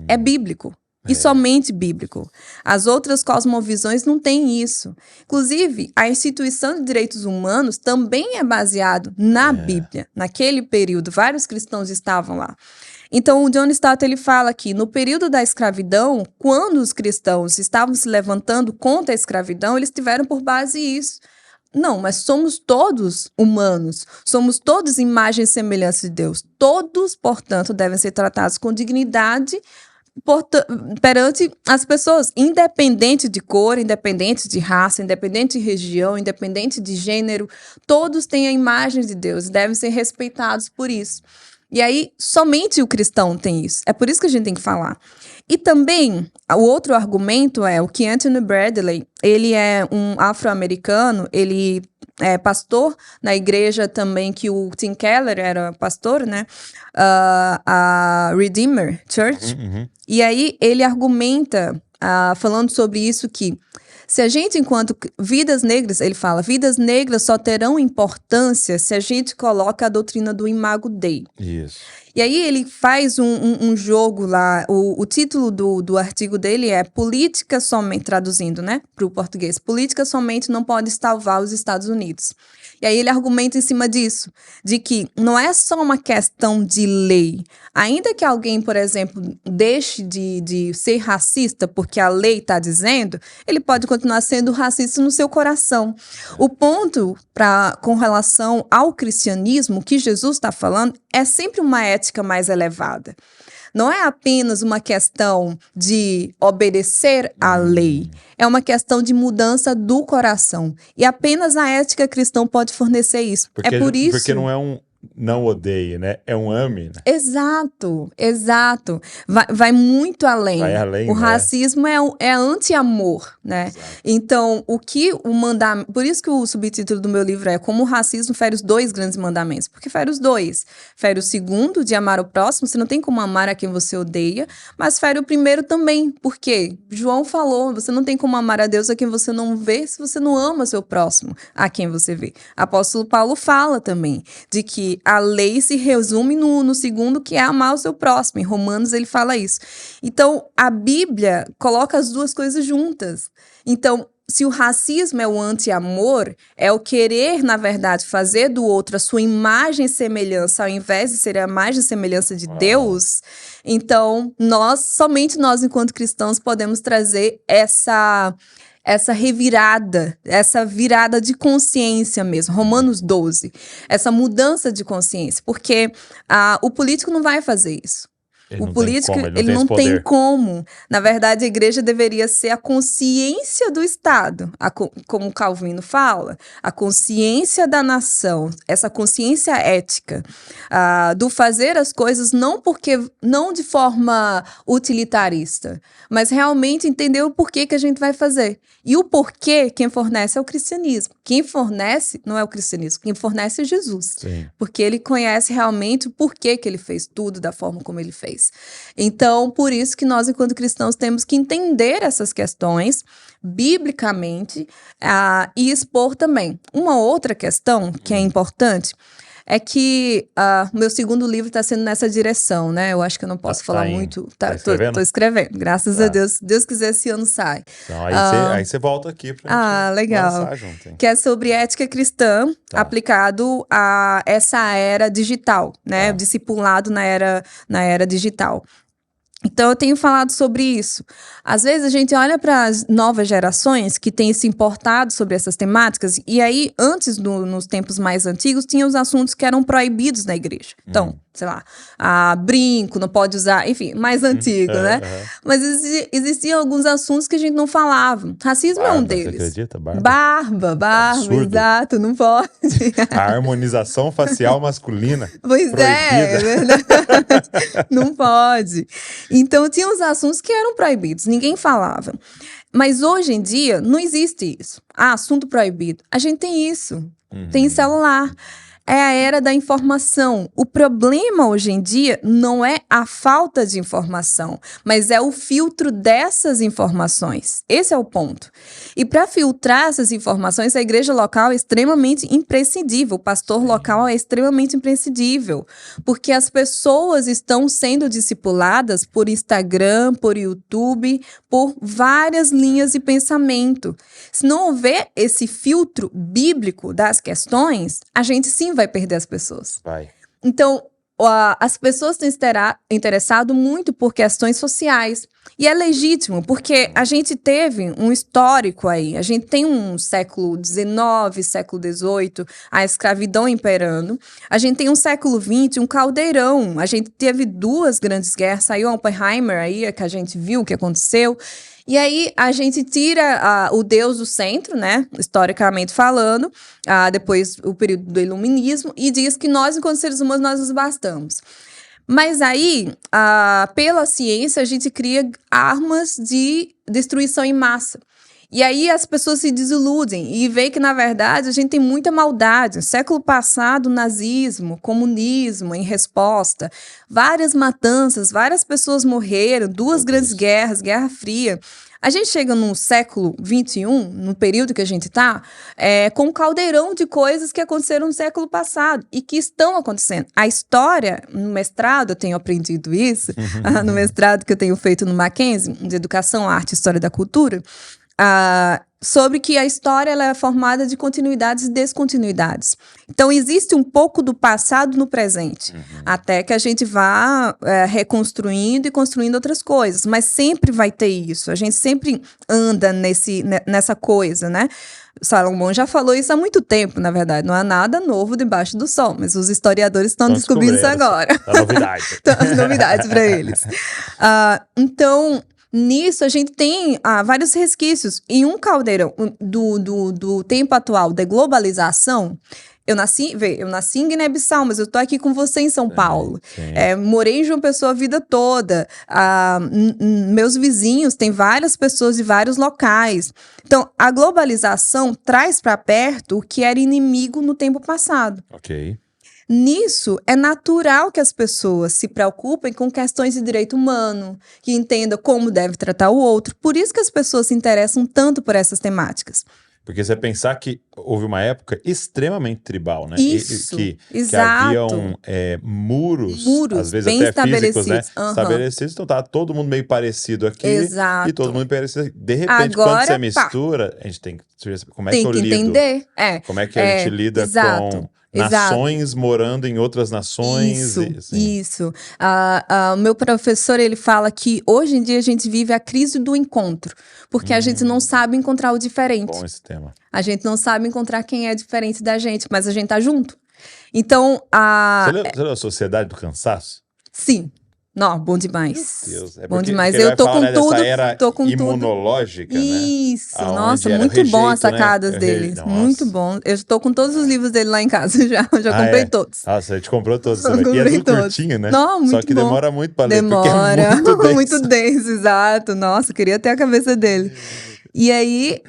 é bíblico. E somente bíblico. As outras cosmovisões não têm isso. Inclusive, a instituição de direitos humanos também é baseado na Bíblia. Naquele período, vários cristãos estavam lá. Então, o John Stott, ele fala que no período da escravidão, quando os cristãos estavam se levantando contra a escravidão, eles tiveram por base isso. Não, mas somos todos humanos, somos todos imagem e semelhança de Deus. Todos, portanto, devem ser tratados com dignidade perante as pessoas, independente de cor, independente de raça, independente de região, independente de gênero, todos têm a imagem de Deus e devem ser respeitados por isso. E aí, somente o cristão tem isso. É por isso que a gente tem que falar. E também, o outro argumento é o que Anthony Bradley, ele é um afro-americano, ele é pastor na igreja também que o Tim Keller era pastor, né? A Redeemer Church. E aí ele argumenta, falando sobre isso, que se a gente, enquanto vidas negras, ele fala, vidas negras só terão importância se a gente coloca a doutrina do Imago Dei. Isso. E aí ele faz um jogo lá, o título do artigo dele é Política somente, traduzindo, né, para o português, política somente não pode salvar os Estados Unidos. E aí ele argumenta em cima disso, de que não é só uma questão de lei. Ainda que alguém, por exemplo, deixe de ser racista porque a lei está dizendo, ele pode continuar sendo racista no seu coração. O ponto com relação ao cristianismo que Jesus está falando é sempre uma ética mais elevada. Não é apenas uma questão de obedecer à lei, é uma questão de mudança do coração. E apenas a ética cristã pode fornecer isso. Porque, é por isso. Porque não é um não odeie, né? É um ame, né? Exato, exato. Vai muito além. Vai além, o racismo é anti-amor, né? Exato. Então, o que o mandamento... Por isso que o subtítulo do meu livro é Como o racismo fere os dois grandes mandamentos. Porque fere os dois. Fere o segundo, de amar o próximo. Você não tem como amar a quem você odeia. Mas fere o primeiro também. Por quê? João falou, você não tem como amar a Deus a quem você não vê se você não ama seu próximo a quem você vê. Apóstolo Paulo fala também de que a lei se resume no segundo, que é amar o seu próximo. Em Romanos ele fala isso. Então, a Bíblia coloca as duas coisas juntas. Então, se o racismo é o anti-amor, é o querer, na verdade, fazer do outro a sua imagem e semelhança, ao invés de ser a imagem e semelhança de Deus, então, somente nós, enquanto cristãos, podemos trazer essa revirada, essa virada de consciência mesmo, Romanos 12, essa mudança de consciência, porque o político não vai fazer isso. O político, ele não tem como. Na verdade, a igreja deveria ser a consciência do Estado, como Calvino fala, a consciência da nação, essa consciência ética, do fazer as coisas não de forma utilitarista, mas realmente entender o porquê que a gente vai fazer. E o porquê, quem fornece é o cristianismo. Quem fornece não é o cristianismo, quem fornece é Jesus. Sim. Porque ele conhece realmente o porquê que ele fez tudo da forma como ele fez. Então, por isso que nós, enquanto cristãos, temos que entender essas questões biblicamente e expor também. Uma outra questão que é importante é que o meu segundo livro está sendo nessa direção, né? Eu acho que eu não posso falar muito. Tô escrevendo, graças a Deus. Se Deus quiser, esse ano sai. Então, aí você volta aqui pra gente legal. lançar junto, hein? Que é sobre ética cristã aplicado a essa era digital, né? O discipulado na era digital. Então, eu tenho falado sobre isso. Às vezes, a gente olha para as novas gerações que têm se importado sobre essas temáticas, e aí, antes, nos tempos mais antigos, tinha os assuntos que eram proibidos na igreja. Então, sei lá, brinco, não pode usar, enfim, mais antigo, né? Mas existiam alguns assuntos que a gente não falava. Racismo é um deles. Você acredita? Barba, exato, não pode. A harmonização facial masculina. Pois é verdade. Não pode. Então, tinha uns assuntos que eram proibidos, ninguém falava. Mas hoje em dia, não existe isso. Assunto proibido. A gente tem isso. Tem celular. É a era da informação. O problema hoje em dia não é a falta de informação, mas é o filtro dessas informações. Esse é o ponto. E para filtrar essas informações, a igreja local é extremamente imprescindível. O pastor local é extremamente imprescindível, porque as pessoas estão sendo discipuladas por Instagram, por YouTube, por várias linhas de pensamento. Se não houver esse filtro bíblico das questões, a gente sim vai perder as pessoas. Então, as pessoas têm interessado muito por questões sociais. E é legítimo, porque a gente teve um histórico aí. A gente tem um século XIX, século XVIII, a escravidão imperando. A gente tem um século XX, um caldeirão. A gente teve 2 grandes guerras. Saiu Oppenheimer aí, que a gente viu o que aconteceu. E aí a gente tira o Deus do centro, né, historicamente falando, depois o período do iluminismo, e diz que nós, enquanto seres humanos, nós nos bastamos. Mas aí, pela ciência, a gente cria armas de destruição em massa. E aí as pessoas se desiludem e veem que, na verdade, a gente tem muita maldade. No século passado, nazismo, comunismo, em resposta, várias matanças, várias pessoas morreram, 2 grandes guerras, Guerra Fria. A gente chega no século XXI, no período que a gente está, com um caldeirão de coisas que aconteceram no século passado e que estão acontecendo. A história, no mestrado, eu tenho aprendido isso, no mestrado que eu tenho feito no Mackenzie, de Educação, Arte e História da Cultura, sobre que a história ela é formada de continuidades e descontinuidades. Então, existe um pouco do passado no presente, até que a gente vá reconstruindo e construindo outras coisas. Mas sempre vai ter isso, a gente sempre anda nessa coisa, né? Salomão já falou isso há muito tempo, na verdade. Não há nada novo debaixo do sol, mas os historiadores estão descobrindo isso agora. A novidade. As novidades para eles. Então, nisso, a gente tem vários resquícios. Em um caldeirão do tempo atual, da globalização, eu nasci em Guiné-Bissau, mas eu tô aqui com você em São Paulo. Morei em João Pessoa a vida toda. Meus vizinhos têm várias pessoas de vários locais. Então, a globalização traz para perto o que era inimigo no tempo passado. Ok. Nisso, é natural que as pessoas se preocupem com questões de direito humano, que entendam como deve tratar o outro. Por isso que as pessoas se interessam tanto por essas temáticas. Porque você pensar que houve uma época extremamente tribal, né? Isso, que exato. haviam muros, às vezes bem até físicos, né? Uhum. Estabelecidos, então tá todo mundo meio parecido aqui. Exato. E todo mundo parecido. De repente, quando você mistura, a gente tem que... Como é que eu lido? Entender. Como é que a gente lida com... nações morando em outras nações. Isso. O meu professor, ele fala que hoje em dia a gente vive a crise do encontro, porque a gente não sabe encontrar o diferente. Bom esse tema. A gente não sabe encontrar quem é diferente da gente, mas a gente tá junto. Então, Você leu a Sociedade do Cansaço? Sim. Não, bom demais. Meu Deus. Bom demais. Eu tô com tudo. Tô com imunológica, tudo. Isso. Né? Nossa, muito bom as sacadas dele. Muito bom. Eu tô com todos os livros dele lá em casa já. Eu já comprei todos. Nossa, a gente comprou todos. E é tudo curtinho, né? Não, muito Só que bom. Demora muito pra ler, porque é muito denso. Muito denso, exato. Nossa, queria ter a cabeça dele. E aí,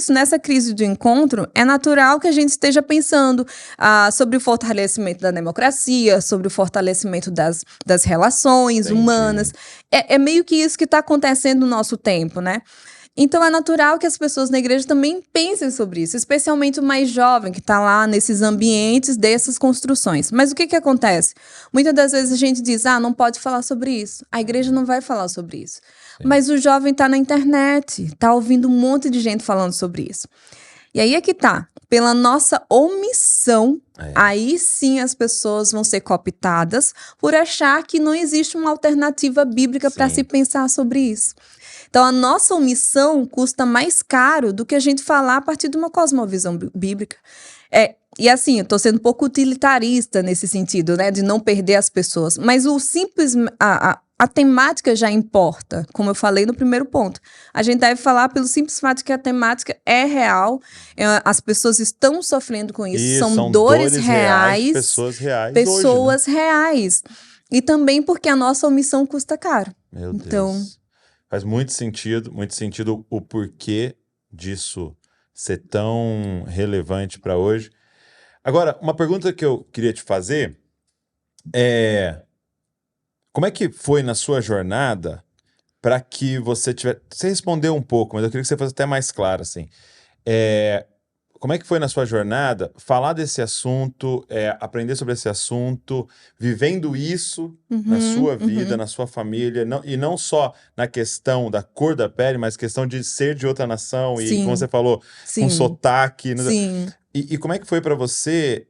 nessa crise de encontro, é natural que a gente esteja pensando sobre o fortalecimento da democracia, sobre o fortalecimento das relações humanas. É meio que isso que está acontecendo no nosso tempo, né? Então, é natural que as pessoas na igreja também pensem sobre isso, especialmente o mais jovem, que está lá nesses ambientes dessas construções. Mas o que acontece? Muitas das vezes a gente diz, não pode falar sobre isso. A igreja não vai falar sobre isso. Sim. Mas o jovem está na internet, está ouvindo um monte de gente falando sobre isso. E aí é que tá. Pela nossa omissão, aí sim as pessoas vão ser cooptadas por achar que não existe uma alternativa bíblica para se pensar sobre isso. Então, a nossa omissão custa mais caro do que a gente falar a partir de uma cosmovisão bíblica. E assim, eu tô sendo um pouco utilitarista nesse sentido, né? De não perder as pessoas. Mas o simples... A temática já importa, como eu falei no primeiro ponto. A gente deve falar pelo simples fato que a temática é real, as pessoas estão sofrendo com isso, E são dores reais, pessoas reais pessoas hoje, né? reais. E também porque a nossa omissão custa caro. Meu Então, Deus. Faz muito sentido o porquê disso ser tão relevante para hoje. Agora, uma pergunta que eu queria te fazer é: como é que foi na sua jornada para que você tivesse... Você respondeu um pouco, mas eu queria que você fosse até mais claro, assim. Como é que foi na sua jornada falar desse assunto, aprender sobre esse assunto, vivendo isso na sua vida, na sua família, e não só na questão da cor da pele, mas questão de ser de outra nação, e como você falou, com sotaque. Sim. E como é que foi para você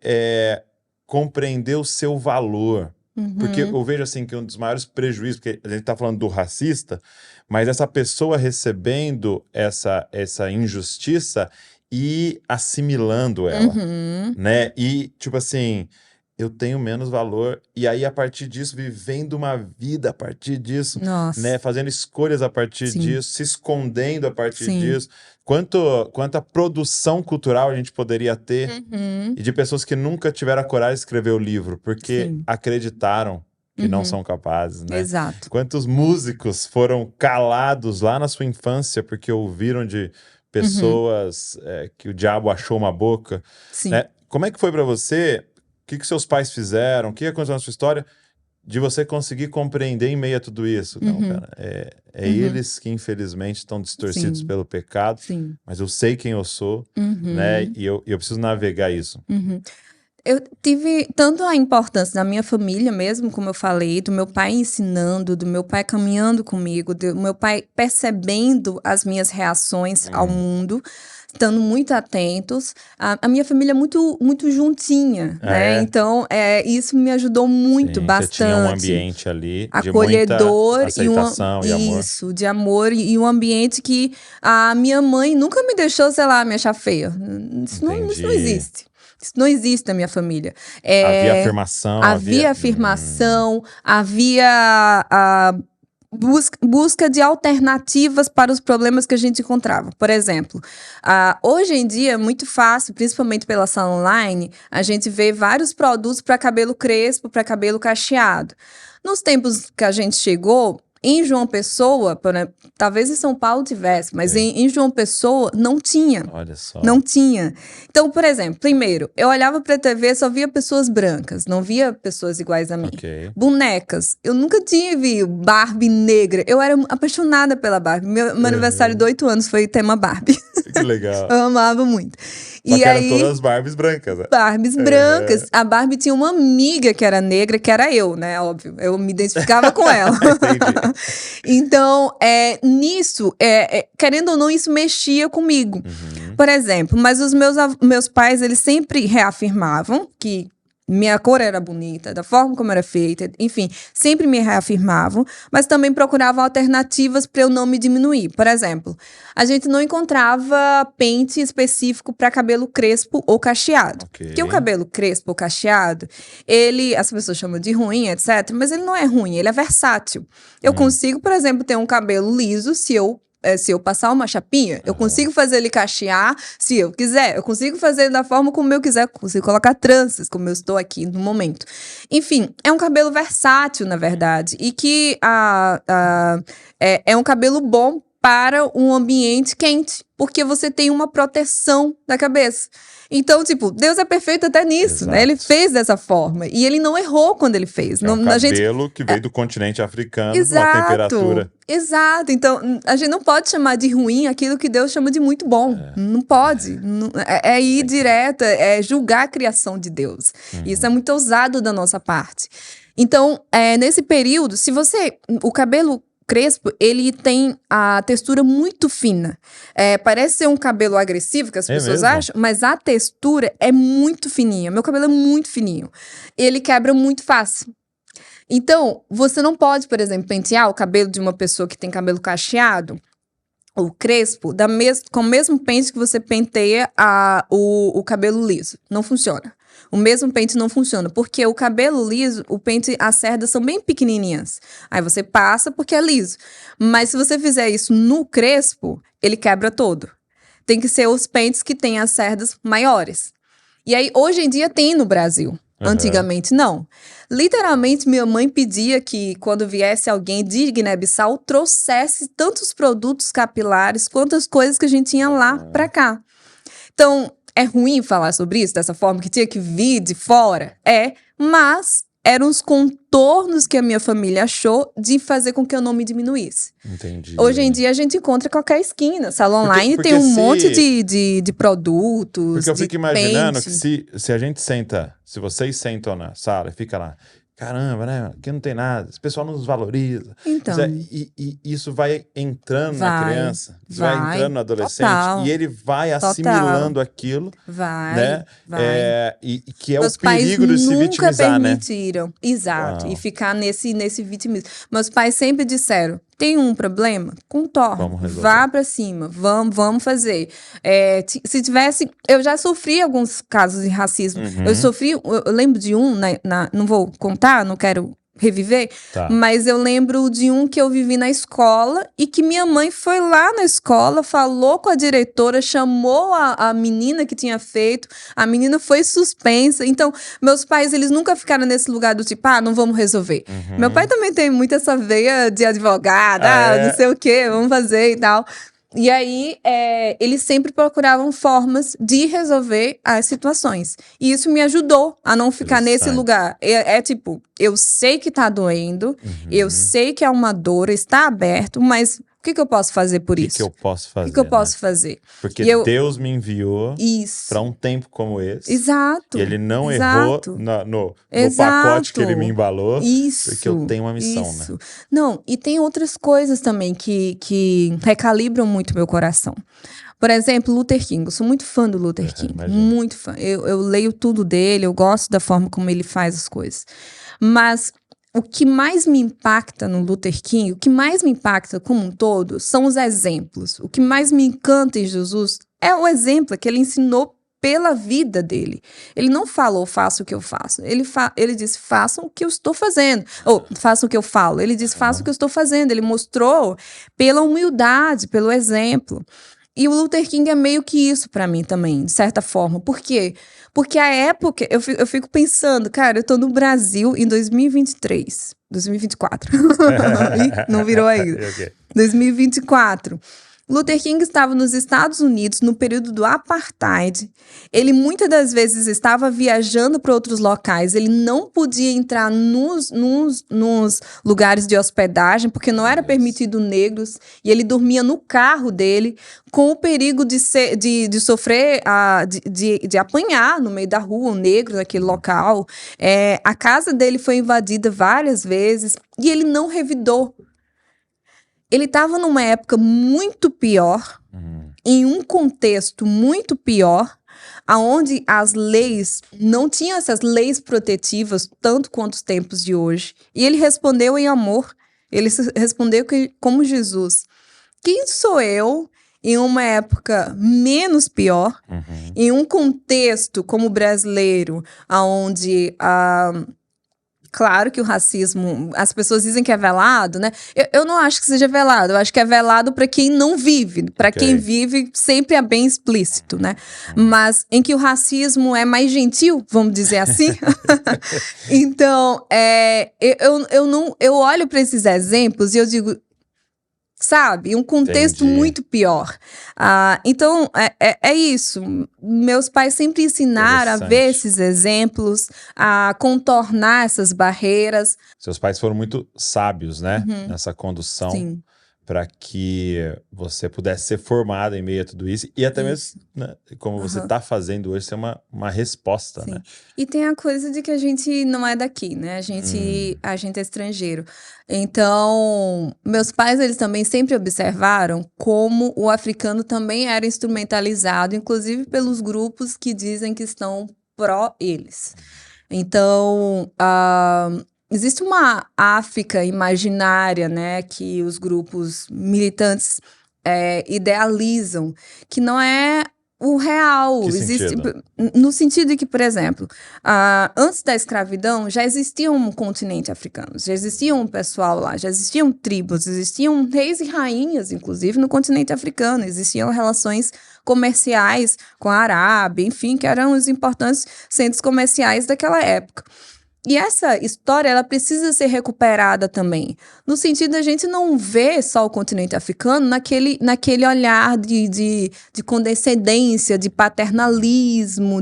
compreender o seu valor? Porque eu vejo assim que um dos maiores prejuízos, porque a gente está falando do racista, mas essa pessoa recebendo essa injustiça e assimilando ela, né? E, tipo assim, eu tenho menos valor, e aí a partir disso, vivendo uma vida a partir disso, né? Fazendo escolhas a partir disso, se escondendo a partir disso. Quanta produção cultural a gente poderia ter, e de pessoas que nunca tiveram a coragem de escrever o livro, porque acreditaram que não são capazes, né? Exato. Quantos músicos foram calados lá na sua infância porque ouviram de pessoas que o diabo achou uma boca, né? Como é que foi para você? O que seus pais fizeram? O que aconteceu na sua história de você conseguir compreender em meio a tudo isso? Não, cara, eles que infelizmente estão distorcidos pelo pecado, mas eu sei quem eu sou, né? E eu preciso navegar isso. Eu tive tanto a importância da minha família mesmo, como eu falei, do meu pai ensinando, do meu pai caminhando comigo, do meu pai percebendo as minhas reações ao mundo, estando muito atentos. A minha família é muito, muito juntinha, né? Então, isso me ajudou muito, bastante. Você tinha um ambiente ali acolhedor, de muita aceitação e amor. Isso, de amor, e um ambiente que a minha mãe nunca me deixou, sei lá, me achar feia. Isso não existe. Isso não existe na minha família. Havia afirmação. Havia afirmação, havia busca de alternativas para os problemas que a gente encontrava. Por exemplo, hoje em dia é muito fácil, principalmente pela sala online, a gente vê vários produtos para cabelo crespo, para cabelo cacheado. Nos tempos que a gente chegou, em João Pessoa, talvez em São Paulo tivesse, mas em João Pessoa não tinha. Olha só. Não tinha. Então, por exemplo, primeiro, eu olhava pra TV e só via pessoas brancas, não via pessoas iguais a mim. Bonecas. Eu nunca tive Barbie negra. Eu era apaixonada pela Barbie. Meu aniversário de 8 anos foi tema Barbie. Que legal. Eu amava muito. Só que eram todas Barbies brancas. Né? Barbies brancas. A Barbie tinha uma amiga que era negra, que era eu, né? Óbvio. Eu me identificava com ela. Entendi. Então, nisso, querendo ou não, isso mexia comigo. Por exemplo, mas os meus pais, eles sempre reafirmavam que minha cor era bonita, da forma como era feita, enfim, sempre me reafirmavam, mas também procuravam alternativas para eu não me diminuir. Por exemplo, a gente não encontrava pente específico para cabelo crespo ou cacheado. Porque o cabelo crespo ou cacheado, as pessoas chamam de ruim, etc., mas ele não é ruim, ele é versátil. Eu consigo, por exemplo, ter um cabelo liso se eu passar uma chapinha, eu consigo fazer ele cachear se eu quiser. Eu consigo fazer da forma como eu quiser. Eu consigo colocar tranças, como eu estou aqui no momento. Enfim, é um cabelo versátil, na verdade. E que é um cabelo bom para um ambiente quente. Porque você tem uma proteção da cabeça. Então, tipo, Deus é perfeito até nisso, né? Ele fez dessa forma. E ele não errou quando ele fez. É um cabelo que veio do continente africano, numa temperatura. Exato. Então, a gente não pode chamar de ruim aquilo que Deus chama de muito bom. Não pode. É ir direto, é julgar a criação de Deus. Isso é muito ousado da nossa parte. Então, nesse período, o cabelo crespo, ele tem a textura muito fina. Parece ser um cabelo agressivo, que as pessoas acham, mas a textura é muito fininha. Meu cabelo é muito fininho. Ele quebra muito fácil. Então, você não pode, por exemplo, pentear o cabelo de uma pessoa que tem cabelo cacheado o crespo com o mesmo pente que você penteia o cabelo liso. Não funciona. O mesmo pente não funciona, porque o cabelo liso, as cerdas são bem pequenininhas. Aí você passa porque é liso. Mas se você fizer isso no crespo, ele quebra todo. Tem que ser os pentes que têm as cerdas maiores. E aí, hoje em dia, tem no Brasil. Antigamente, não. Literalmente, minha mãe pedia que, quando viesse alguém de Guiné-Bissau, trouxesse tantos produtos capilares quanto as coisas que a gente tinha lá pra cá. Então, é ruim falar sobre isso dessa forma, que tinha que vir de fora? Mas eram os contornos que a minha família achou de fazer com que eu não me diminuísse. Entendi. Hoje em dia a gente encontra em qualquer esquina. Salão online tem um monte de produtos. Porque eu fico imaginando pente. que se a gente senta, se vocês sentam na sala e fica lá, caramba, né? Aqui não tem nada, esse pessoal não nos valoriza. Então, E isso vai entrando na criança, isso vai entrando no adolescente, total, e ele vai assimilando aquilo, né? E que é Meus o perigo de se vitimizar, né? Nunca permitiram, exato, Uau. e ficar nesse vitimismo. Meus pais sempre disseram, tem um problema? Contorna, Vamos resolver. vá pra cima, vamos fazer. Se tivesse, eu já sofri alguns casos de racismo. Eu lembro de um, não vou contar, não quero reviver, mas eu lembro de um que eu vivi na escola e que minha mãe foi lá na escola, falou com a diretora, chamou a menina que tinha feito, a menina foi suspensa. Então, meus pais, eles nunca ficaram nesse lugar do tipo, não vamos resolver. Meu pai também tem muito essa veia de advogado, não sei o quê, vamos fazer e tal. E aí, eles sempre procuravam formas de resolver as situações. E isso me ajudou a não ficar nesse lugar. Tipo, eu sei que tá doendo, eu sei que é uma dor, está aberto, mas o que eu posso fazer por isso? O que eu posso fazer? O que eu posso fazer? Porque Deus me enviou para um tempo como esse. Exato. E ele não errou no pacote que ele me embalou. Isso. Porque eu tenho uma missão, né? Não, e tem outras coisas também que recalibram muito meu coração. Por exemplo, Luther King. Eu sou muito fã do Luther King. Muito fã. Eu leio tudo dele, eu gosto da forma como ele faz as coisas. Mas o que mais me impacta no Luther King, o que mais me impacta como um todo, são os exemplos. O que mais me encanta em Jesus é o exemplo que ele ensinou pela vida dele. Ele não falou, faça o que eu faço. Ele disse, façam o que eu estou fazendo. Ou, façam o que eu falo. Ele disse, façam o que eu estou fazendo. Ele mostrou pela humildade, pelo exemplo. E o Luther King é meio que isso pra mim também, de certa forma. Por quê? Porque a época, eu fico pensando, cara, eu tô no Brasil em 2023, 2024. Não virou ainda. 2024. Luther King estava nos Estados Unidos no período do apartheid. Ele muitas das vezes estava viajando para outros locais. Ele não podia entrar nos lugares de hospedagem porque não era permitido negros. E ele dormia no carro dele com o perigo de sofrer, de apanhar no meio da rua, um negro naquele local. A casa dele foi invadida várias vezes e ele não revidou. Ele estava numa época muito pior, em um contexto muito pior, onde as leis não tinham essas leis protetivas tanto quanto os tempos de hoje. E ele respondeu em amor, ele respondeu como Jesus. Quem sou eu em uma época menos pior, em um contexto como o brasileiro, onde claro que o racismo, as pessoas dizem que é velado, né? Eu não acho que seja velado, eu acho que é velado para quem não vive. Para quem vive, sempre é bem explícito, né? Mas em que o racismo é mais gentil, vamos dizer assim. Então, eu olho para esses exemplos e eu digo, sabe? Um contexto muito pior. Então, é isso. Meus pais sempre ensinaram a ver esses exemplos, a contornar essas barreiras. Seus pais foram muito sábios, né? Nessa condução. Sim. Para que você pudesse ser formada em meio a tudo isso. E até mesmo, né, como você está fazendo hoje, ser uma resposta, né? E tem a coisa de que a gente não é daqui, né? A gente é estrangeiro. Então, meus pais, eles também sempre observaram como o africano também era instrumentalizado, inclusive pelos grupos que dizem que estão pró eles. Então, existe uma África imaginária, né, que os grupos militantes idealizam, que não é o real. Que Existe, sentido? no sentido de que, por exemplo, antes da escravidão já existia um continente africano, já existia um pessoal lá, já existiam tribos, existiam reis e rainhas, inclusive, no continente africano, existiam relações comerciais com a Arábia, enfim, que eram os importantes centros comerciais daquela época. E essa história, ela precisa ser recuperada também, no sentido da gente não ver só o continente africano naquele olhar de condescendência, de paternalismo,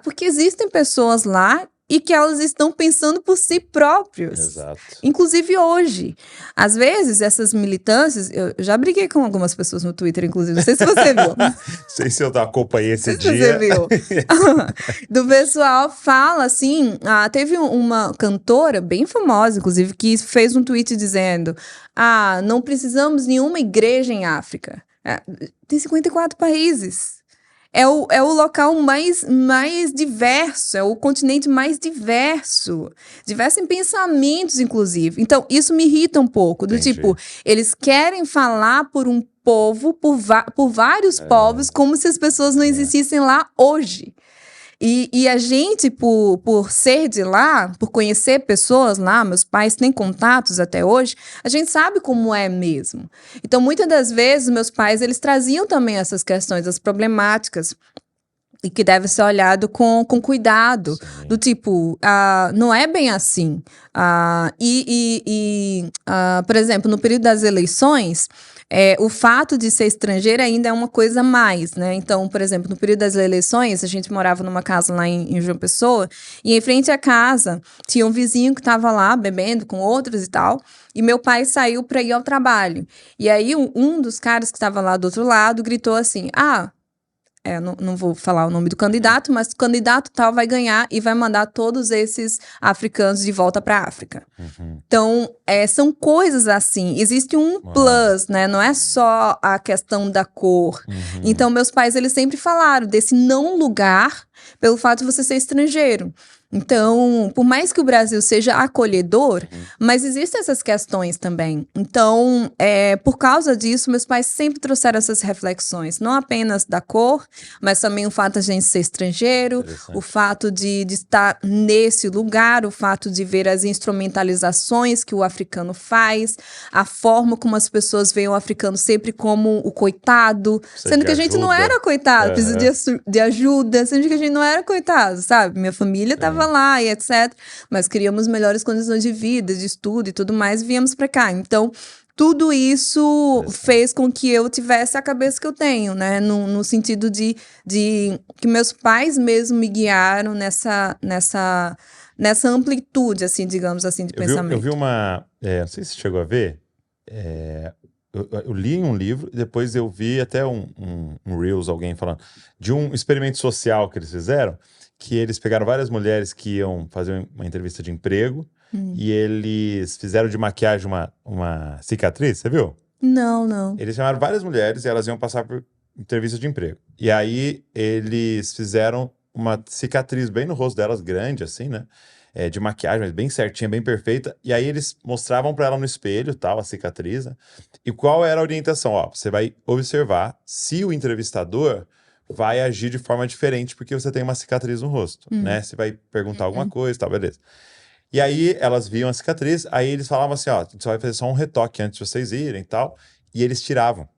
porque existem pessoas lá e que elas estão pensando por si próprios. Exato. Inclusive hoje. Às vezes, essas militâncias... Eu já briguei com algumas pessoas no Twitter, inclusive. Não sei se você viu. Não sei se eu acompanhei esse dia. Você viu. Do pessoal fala assim... teve uma cantora bem famosa, inclusive, que fez um tweet dizendo: não precisamos de nenhuma igreja em África. Tem 54 países. É o local mais diverso, é o continente mais diverso. Diverso em pensamentos, inclusive. Então, isso me irrita um pouco. Do Entendi. tipo, eles querem falar por um povo, por vários povos, como se as pessoas não existissem lá hoje. E a gente, por ser de lá, por conhecer pessoas lá, meus pais têm contatos até hoje, a gente sabe como é mesmo. Então, muitas das vezes, meus pais, eles traziam também essas questões, as problemáticas, e que deve ser olhado com cuidado. Sim. Do tipo, não é bem assim. Por exemplo, no período das eleições, o fato de ser estrangeira ainda é uma coisa a mais, né? Então, por exemplo, no período das eleições, a gente morava numa casa lá em João Pessoa, e em frente à casa tinha um vizinho que estava lá bebendo com outros e tal, e meu pai saiu para ir ao trabalho. E aí, um dos caras que estava lá do outro lado gritou assim: não vou falar o nome do candidato, mas o candidato tal vai ganhar e vai mandar todos esses africanos de volta para a África. Uhum. Então, são coisas assim. Existe um plus, né? Não é só a questão da cor. Uhum. Então, meus pais, eles sempre falaram desse não lugar pelo fato de você ser estrangeiro. Então, por mais que o Brasil seja acolhedor, mas existem essas questões também. Então, por causa disso, meus pais sempre trouxeram essas reflexões, não apenas da cor, mas também o fato de a gente ser estrangeiro, o fato de estar nesse lugar, o fato de ver as instrumentalizações que o africano faz, a forma como as pessoas veem o africano sempre como o coitado, sendo que a gente não era coitado, precisa de ajuda, sendo que a gente não era coitado, sabe? Minha família estava lá e etc. Mas queríamos melhores condições de vida, de estudo e tudo mais, e viemos para cá. Então, tudo isso fez com que eu tivesse a cabeça que eu tenho, né? No sentido de que meus pais mesmo me guiaram nessa amplitude, assim, digamos assim, de pensamento. Eu vi uma... não sei se você chegou a ver. Eu li em um livro e depois eu vi até um Reels, alguém falando de um experimento social que eles fizeram, que eles pegaram várias mulheres que iam fazer uma entrevista de emprego e eles fizeram de maquiagem uma cicatriz, você viu? Não. Eles chamaram várias mulheres e elas iam passar por entrevista de emprego. E aí eles fizeram uma cicatriz bem no rosto delas, grande assim, né? De maquiagem, mas bem certinha, bem perfeita. E aí eles mostravam para ela no espelho, tal, a cicatriz, né? E qual era a orientação? Você vai observar se o entrevistador vai agir de forma diferente porque você tem uma cicatriz no rosto, né? Você vai perguntar alguma coisa, tal, beleza. E aí elas viam a cicatriz, aí eles falavam assim, você vai fazer só um retoque antes de vocês irem e tal. E eles tiravam.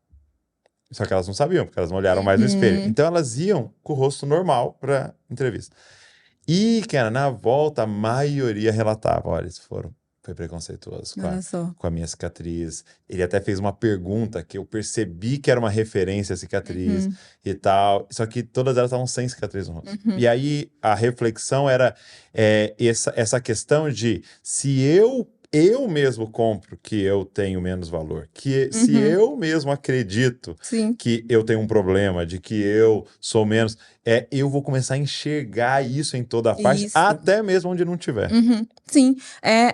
Só que elas não sabiam, porque elas não olharam mais no espelho. Então elas iam com o rosto normal pra entrevista. E, cara, na volta, a maioria relatava, olha, foi preconceituoso com a minha cicatriz. Ele até fez uma pergunta que eu percebi que era uma referência à cicatriz e tal. Só que todas elas estavam sem cicatriz no rosto. E aí, a reflexão era essa questão de se eu mesmo compro que eu tenho menos valor, que se eu mesmo acredito que eu tenho um problema, de que eu sou menos, eu vou começar a enxergar isso em toda a parte, até mesmo onde não tiver. Sim,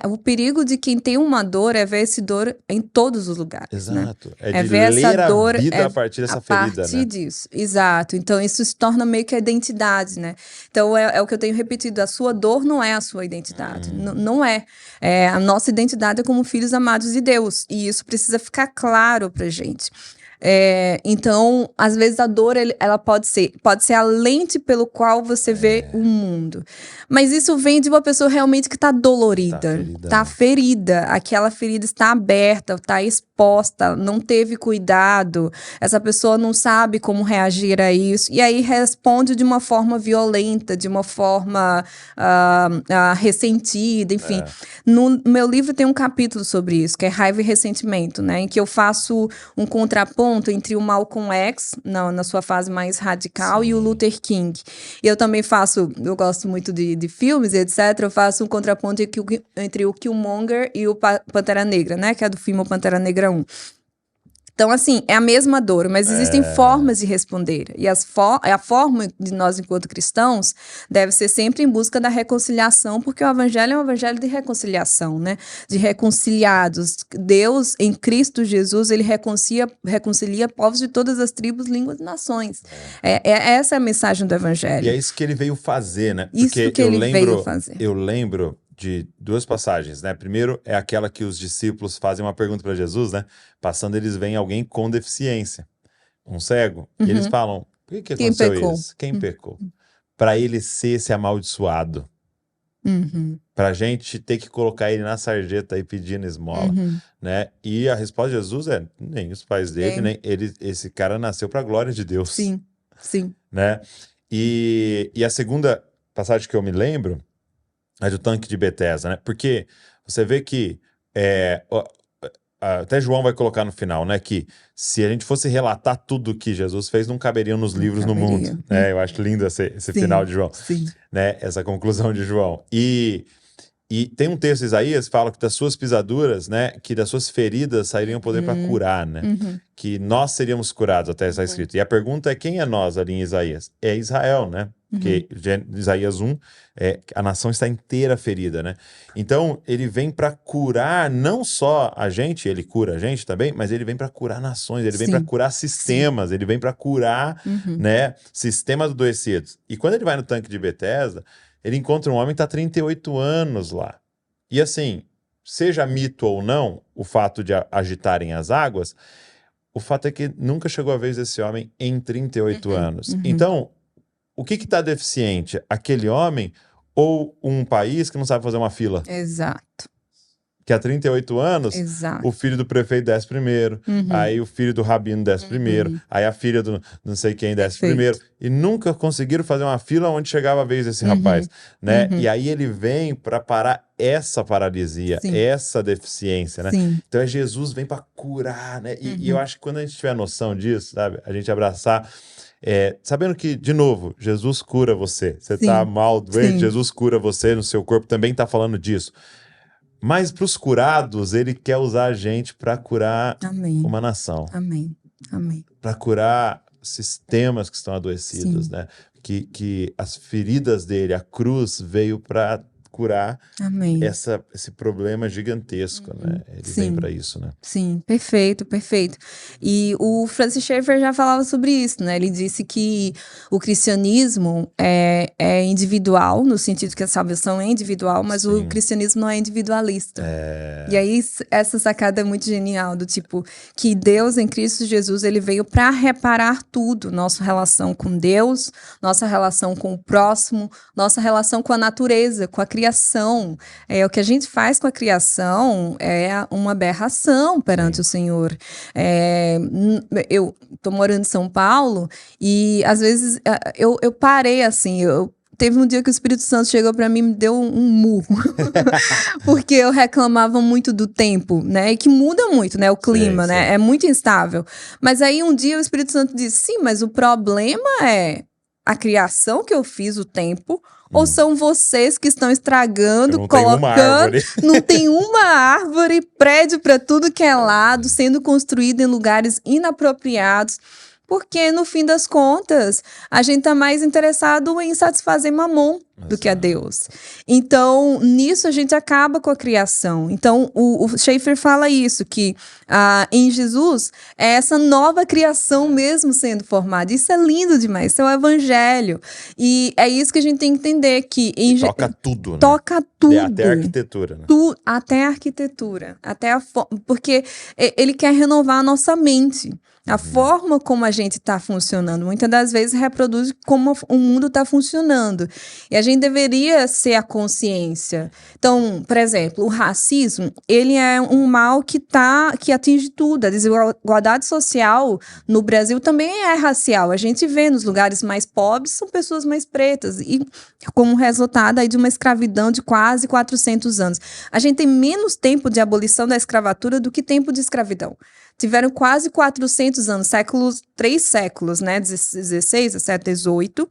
o perigo de quem tem uma dor é ver essa dor em todos os lugares. Exato. Né? É de ver ler essa dor, a vida a partir dessa ferida, né? A partir né? disso, exato. Então, isso se torna meio que a identidade, né? Então, é o que eu tenho repetido, a sua dor não é a sua identidade. Não é. A nossa identidade é como filhos amados de Deus. E isso precisa ficar claro pra gente. Então, às vezes a dor ela pode ser a lente pelo qual você vê o mundo. Mas isso vem de uma pessoa realmente que está dolorida, está ferida. Aquela ferida está aberta, está exposta, não teve cuidado. Essa pessoa não sabe como reagir a isso. E aí responde de uma forma violenta, de uma forma ressentida, enfim. No meu livro tem um capítulo sobre isso, que é Raiva e Ressentimento, né? Em que eu faço um contraponto entre o Malcolm X, na sua fase mais radical, e o Luther King. E eu também eu gosto muito de filmes, etc. Eu faço um contraponto entre o Killmonger e o Pantera Negra, né? Que é do filme Pantera Negra 1. Então, assim, é a mesma dor, mas existem formas de responder. E a forma de nós, enquanto cristãos, deve ser sempre em busca da reconciliação, porque o evangelho é um evangelho de reconciliação, né? De reconciliados. Deus, em Cristo Jesus, ele reconcilia povos de todas as tribos, línguas e nações. Essa é a mensagem do evangelho. E é isso que ele veio fazer, né? Porque isso que ele veio fazer. Eu lembro de duas passagens, né? Primeiro é aquela que os discípulos fazem uma pergunta para Jesus, né? Passando, eles veem alguém com deficiência, um cego, e eles falam: por que aconteceu isso? Quem pecou? Para ele ser esse amaldiçoado. Pra gente ter que colocar ele na sarjeta e pedindo esmola, né? E a resposta de Jesus é: nem os pais dele, nem ele, esse cara nasceu para a glória de Deus. Sim. Né? E a segunda passagem que eu me lembro é do tanque de Betesda, né? Porque você vê que até João vai colocar no final, né? Que se a gente fosse relatar tudo que Jesus fez, não caberiam nos livros no mundo. Né? Eu acho lindo esse final de João. Né? Essa conclusão de João. E tem um texto de Isaías que fala que das suas pisaduras, né? Que das suas feridas sairiam poder para curar, né? Que nós seríamos curados, até está escrito. E a pergunta é: quem é nós ali em Isaías? É Israel, né? Porque Isaías 1, a nação está inteira ferida, né? Então, ele vem para curar não só a gente, ele cura a gente também, mas ele vem para curar nações, ele vem para curar sistemas, ele vem para curar, né, sistemas adoecidos. E quando ele vai no tanque de Betesda, ele encontra um homem que está 38 anos lá. E assim, seja mito ou não, o fato de agitarem as águas, o fato é que nunca chegou a vez desse homem em 38 anos. Então, o que está deficiente? Aquele homem ou um país que não sabe fazer uma fila? Exato. Que há 38 anos, o filho do prefeito desce primeiro, aí o filho do rabino desce primeiro, aí a filha do não sei quem desce primeiro, e nunca conseguiram fazer uma fila onde chegava a vez desse rapaz, né? E aí ele vem para parar essa paralisia, essa deficiência, né? Então Jesus vem para curar, né? E eu acho que quando a gente tiver noção disso, sabe? A gente abraçar... sabendo que, de novo, Jesus cura você. Você tá mal, doente, Jesus cura você no seu corpo, também tá falando disso. Mas para os curados, ele quer usar a gente para curar uma nação. Para curar sistemas que estão adoecidos, né? Que as feridas dele, a cruz veio para curar esse problema gigantesco, né? Ele vem para isso, né? Sim, perfeito. E o Francis Schaeffer já falava sobre isso, né? Ele disse que o cristianismo é individual, no sentido que a salvação é individual, mas o cristianismo não é individualista. E aí, essa sacada é muito genial, do tipo, que Deus em Cristo Jesus, ele veio para reparar tudo, nossa relação com Deus, nossa relação com o próximo, nossa relação com a natureza, com a criação. O que a gente faz com a criação é uma aberração perante o Senhor. Eu tô morando em São Paulo e às vezes eu parei assim, teve um dia que o Espírito Santo chegou para mim e me deu um murro. Porque eu reclamava muito do tempo, né? E que muda muito, né? O clima, né? É muito instável. Mas aí um dia o Espírito Santo disse: sim, mas o problema é a criação que eu fiz, o tempo, ou são vocês que estão estragando, colocando... Não tem uma árvore, prédio para tudo que é lado, sendo construído em lugares inapropriados. Porque, no fim das contas, a gente tá mais interessado em satisfazer Mamon do que a Deus. Então, nisso a gente acaba com a criação. Então, o Schaeffer fala isso, que em Jesus é essa nova criação mesmo sendo formada. Isso é lindo demais, isso é o evangelho. E é isso que a gente tem que entender, que toca tudo, né? Toca tudo. Até a arquitetura, né? Até a arquitetura. Porque ele quer renovar a nossa mente. A forma como a gente está funcionando, muitas das vezes reproduz como o mundo está funcionando. E a gente deveria ser a consciência. Então, por exemplo, o racismo, ele é um mal que atinge tudo. A desigualdade social no Brasil também é racial. A gente vê nos lugares mais pobres, são pessoas mais pretas. E como resultado aí de uma escravidão de quase 400 anos. A gente tem menos tempo de abolição da escravatura do que tempo de escravidão. Tiveram quase 400 anos, 3 séculos, né? 16, 17, 18.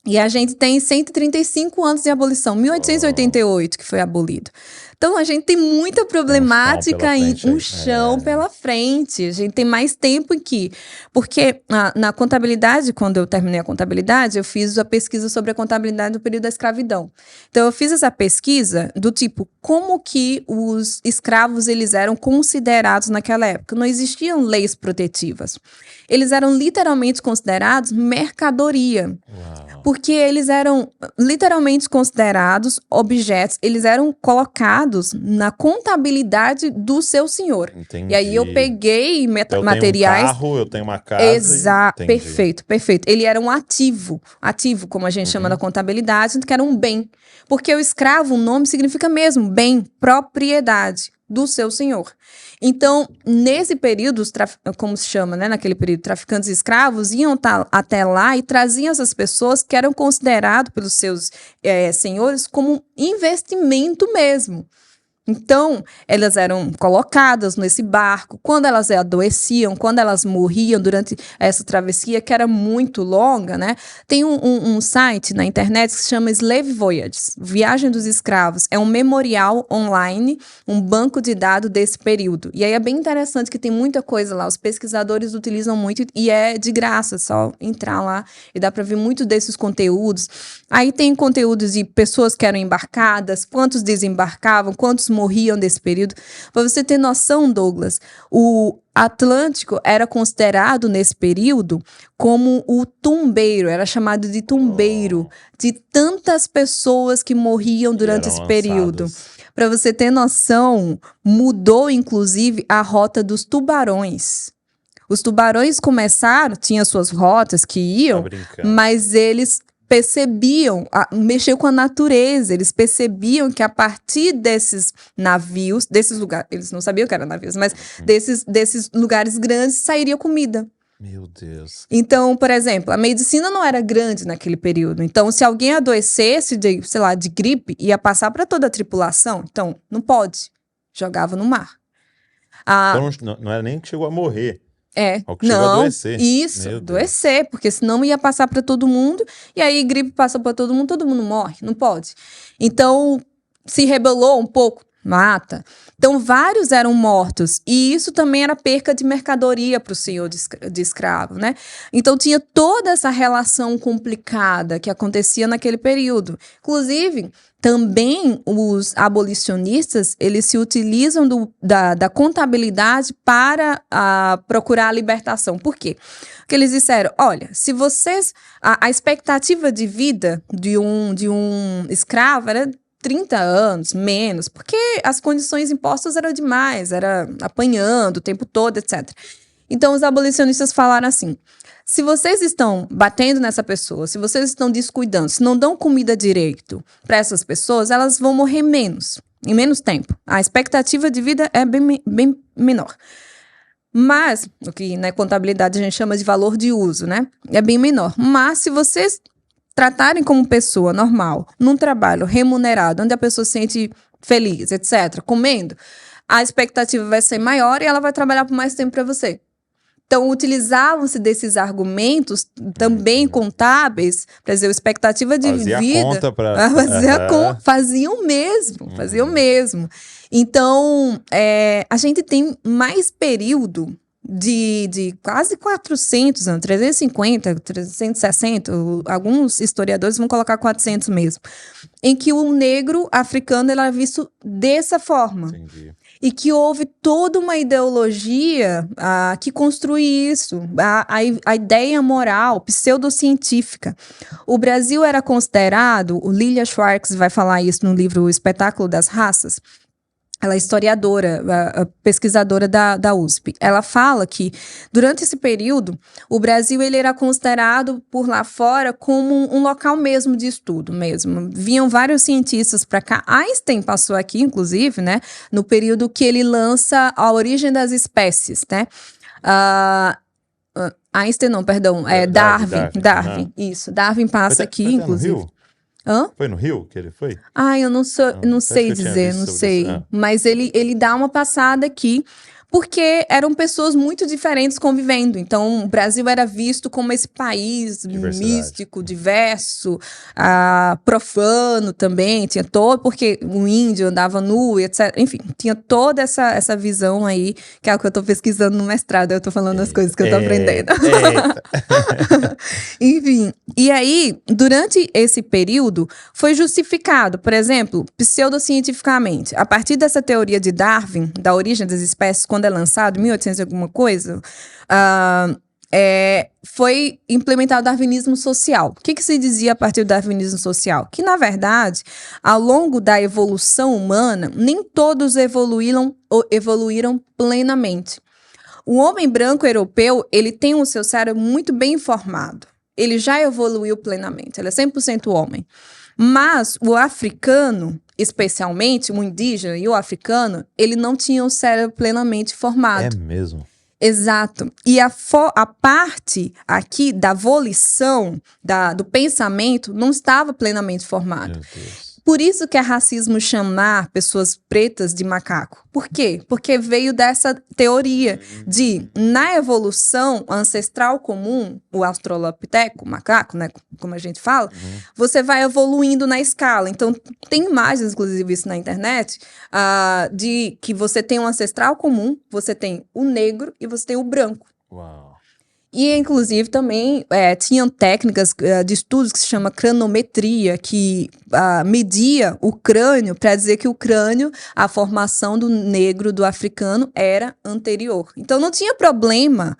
E a gente tem 135 anos de abolição, 1888 que foi abolido. Então, a gente tem muita problemática um chão pela frente. A gente tem mais tempo aqui. Porque na contabilidade, quando eu terminei a contabilidade, eu fiz a pesquisa sobre a contabilidade do período da escravidão. Então, eu fiz essa pesquisa do tipo, como que os escravos eles eram considerados naquela época? Não existiam leis protetivas. Eles eram literalmente considerados mercadoria. Uau. Porque eles eram literalmente considerados objetos, eles eram colocados na contabilidade do seu senhor. Entendi. E aí eu peguei materiais... Eu tenho um carro, eu tenho uma casa... Exato, perfeito. Ele era um ativo, como a gente chama na contabilidade, que era um bem. Porque o escravo, o nome significa mesmo bem, propriedade do seu senhor. Então, nesse período, como se chama, né, naquele período, traficantes escravos iam até lá e traziam essas pessoas que eram consideradas pelos seus senhores como investimento mesmo. Então, elas eram colocadas nesse barco, quando elas adoeciam, quando elas morriam durante essa travessia, que era muito longa, né? Tem um site na internet que se chama Slave Voyages, Viagem dos Escravos. É um memorial online, um banco de dados desse período. E aí é bem interessante que tem muita coisa lá, os pesquisadores utilizam muito e é de graça, só entrar lá e dá para ver muito desses conteúdos. Aí tem conteúdos de pessoas que eram embarcadas, quantos desembarcavam, quantos morriam nesse período. Para você ter noção, Douglas, o Atlântico era considerado nesse período como o tumbeiro, era chamado de tumbeiro, de tantas pessoas que morriam durante esse período. Para você ter noção, mudou inclusive a rota dos tubarões. Os tubarões começaram, tinham suas rotas que iam, mas eles percebiam, mexeu com a natureza, eles percebiam que a partir desses navios, desses lugares, eles não sabiam que eram navios, mas desses lugares grandes sairia comida. Meu Deus. Então, por exemplo, a medicina não era grande naquele período. Então, se alguém adoecesse de, sei lá, de gripe, ia passar para toda a tripulação. Então, não pode. Jogava no mar. Então, não era nem que chegou a morrer. Não, isso, adoecer, porque senão ia passar para todo mundo, e aí gripe passa para todo mundo morre, não pode. Então, se rebelou um pouco, mata. Então, vários eram mortos, e isso também era perca de mercadoria para o senhor de escravo, né? Então, tinha toda essa relação complicada que acontecia naquele período. Inclusive, também os abolicionistas, eles se utilizam da contabilidade para procurar a libertação. Por quê? Porque eles disseram, olha, se vocês... A expectativa de vida de um escravo era 30 anos, menos, porque as condições impostas eram demais, era apanhando o tempo todo, etc. Então, os abolicionistas falaram assim, se vocês estão batendo nessa pessoa, se vocês estão descuidando, se não dão comida direito para essas pessoas, elas vão morrer menos, em menos tempo. A expectativa de vida é bem menor. Mas, o que na contabilidade a gente chama de valor de uso, né? É bem menor. Mas, se vocês tratarem como pessoa normal, num trabalho remunerado, onde a pessoa se sente feliz, etc., comendo, a expectativa vai ser maior e ela vai trabalhar por mais tempo para você. Então, utilizavam-se desses argumentos também contábeis, para dizer, a expectativa de vida... Faziam mesmo. Então, a gente tem mais período de quase 400 anos, 350, 360, alguns historiadores vão colocar 400 mesmo, em que o negro africano ele era visto dessa forma. Entendi. E que houve toda uma ideologia que construi isso, a ideia moral, pseudocientífica. O Brasil era considerado, o Lilia Schwartz vai falar isso no livro O Espetáculo das Raças, ela é historiadora, a pesquisadora da USP. Ela fala que, durante esse período, o Brasil ele era considerado por lá fora como um local mesmo de estudo mesmo. Vinham vários cientistas para cá. Einstein passou aqui, inclusive, né, no período que ele lança A Origem das Espécies, né? Einstein não, perdão, Darwin. Isso, Darwin passa aqui, inclusive. No Rio? Hã? Foi no Rio que ele foi? Eu não sei dizer, não sei. Mas ele dá uma passada aqui, porque eram pessoas muito diferentes convivendo. Então, o Brasil era visto como esse país místico, diverso, profano também. Tinha todo, porque o índio andava nu, etc. Enfim, tinha toda essa visão aí, que é o que eu estou pesquisando no mestrado. Eu estou falando as coisas que eu estou aprendendo. Enfim, e aí, durante esse período, foi justificado, por exemplo, pseudocientificamente, a partir dessa teoria de Darwin, da origem das espécies, quando é lançado, em 1800 e alguma coisa, foi implementado o darwinismo social. O que se dizia a partir do darwinismo social? Que, na verdade, ao longo da evolução humana, nem todos evoluíram plenamente. O homem branco europeu, ele tem o seu cérebro muito bem formado. Ele já evoluiu plenamente, ele é 100% homem. Mas o africano, especialmente o indígena e o africano, ele não tinha o cérebro plenamente formado. É mesmo? Exato. E a parte aqui da volição, do pensamento, não estava plenamente formada. Meu Deus. Por isso que é racismo chamar pessoas pretas de macaco. Por quê? Porque veio dessa teoria de, na evolução ancestral comum, o australopiteco, o macaco, né, como a gente fala, você vai evoluindo na escala. Então, tem imagens, inclusive, isso na internet, de que você tem um ancestral comum, você tem o negro e você tem o branco. Uau. E, inclusive, também tinham técnicas de estudos que se chama cranometria, que media o crânio para dizer que o crânio, a formação do negro, do africano, era anterior. Então, não tinha problema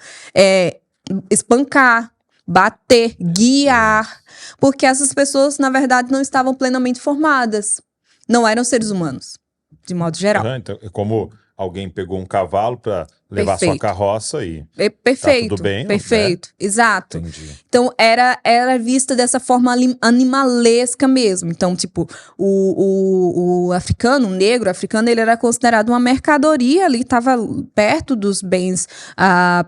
espancar, bater, guiar, porque essas pessoas, na verdade, não estavam plenamente formadas. Não eram seres humanos, de modo geral. Então, é como alguém pegou um cavalo para levar sua carroça e perfeito, tá tudo bem, perfeito, né? Exato. Entendi. Então era vista dessa forma animalesca mesmo. Então, tipo, o africano, o negro africano, ele era considerado uma mercadoria ali, estava perto dos bens,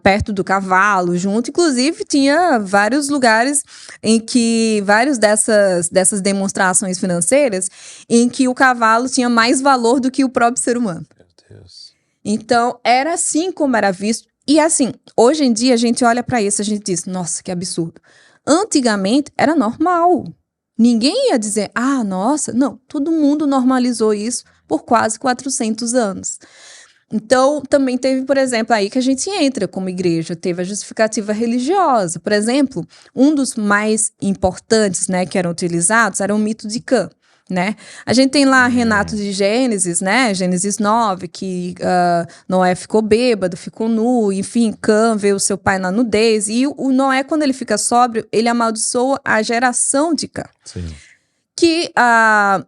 perto do cavalo, junto. Inclusive, tinha vários lugares em que, várias dessas demonstrações financeiras, em que o cavalo tinha mais valor do que o próprio ser humano. Meu Deus. Então, era assim como era visto. E assim, hoje em dia a gente olha para isso, a gente diz, nossa, que absurdo. Antigamente era normal. Ninguém ia dizer, nossa. Não, todo mundo normalizou isso por quase 400 anos. Então, também teve, por exemplo, aí que a gente entra como igreja, teve a justificativa religiosa. Por exemplo, um dos mais importantes, né, que eram utilizados era o mito de Cã. Né? A gente tem lá Renato de Gênesis, né? Gênesis 9, que Noé ficou bêbado, ficou nu, enfim, Cã vê o seu pai na nudez. E o Noé, quando ele fica sóbrio, ele amaldiçoa a geração de Cã. Sim. Que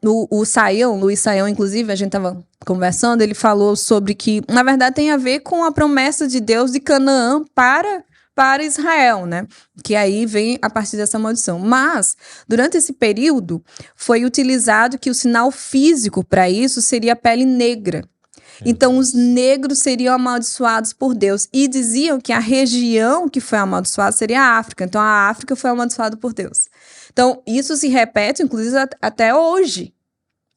o Saião, Luiz Saião, inclusive, a gente estava conversando, ele falou sobre que, na verdade, tem a ver com a promessa de Deus de Canaã para Israel, né? Que aí vem a partir dessa maldição. Mas, durante esse período, foi utilizado que o sinal físico para isso seria a pele negra. Então, os negros seriam amaldiçoados por Deus. E diziam que a região que foi amaldiçoada seria a África. Então, a África foi amaldiçoada por Deus. Então, isso se repete, inclusive, até hoje.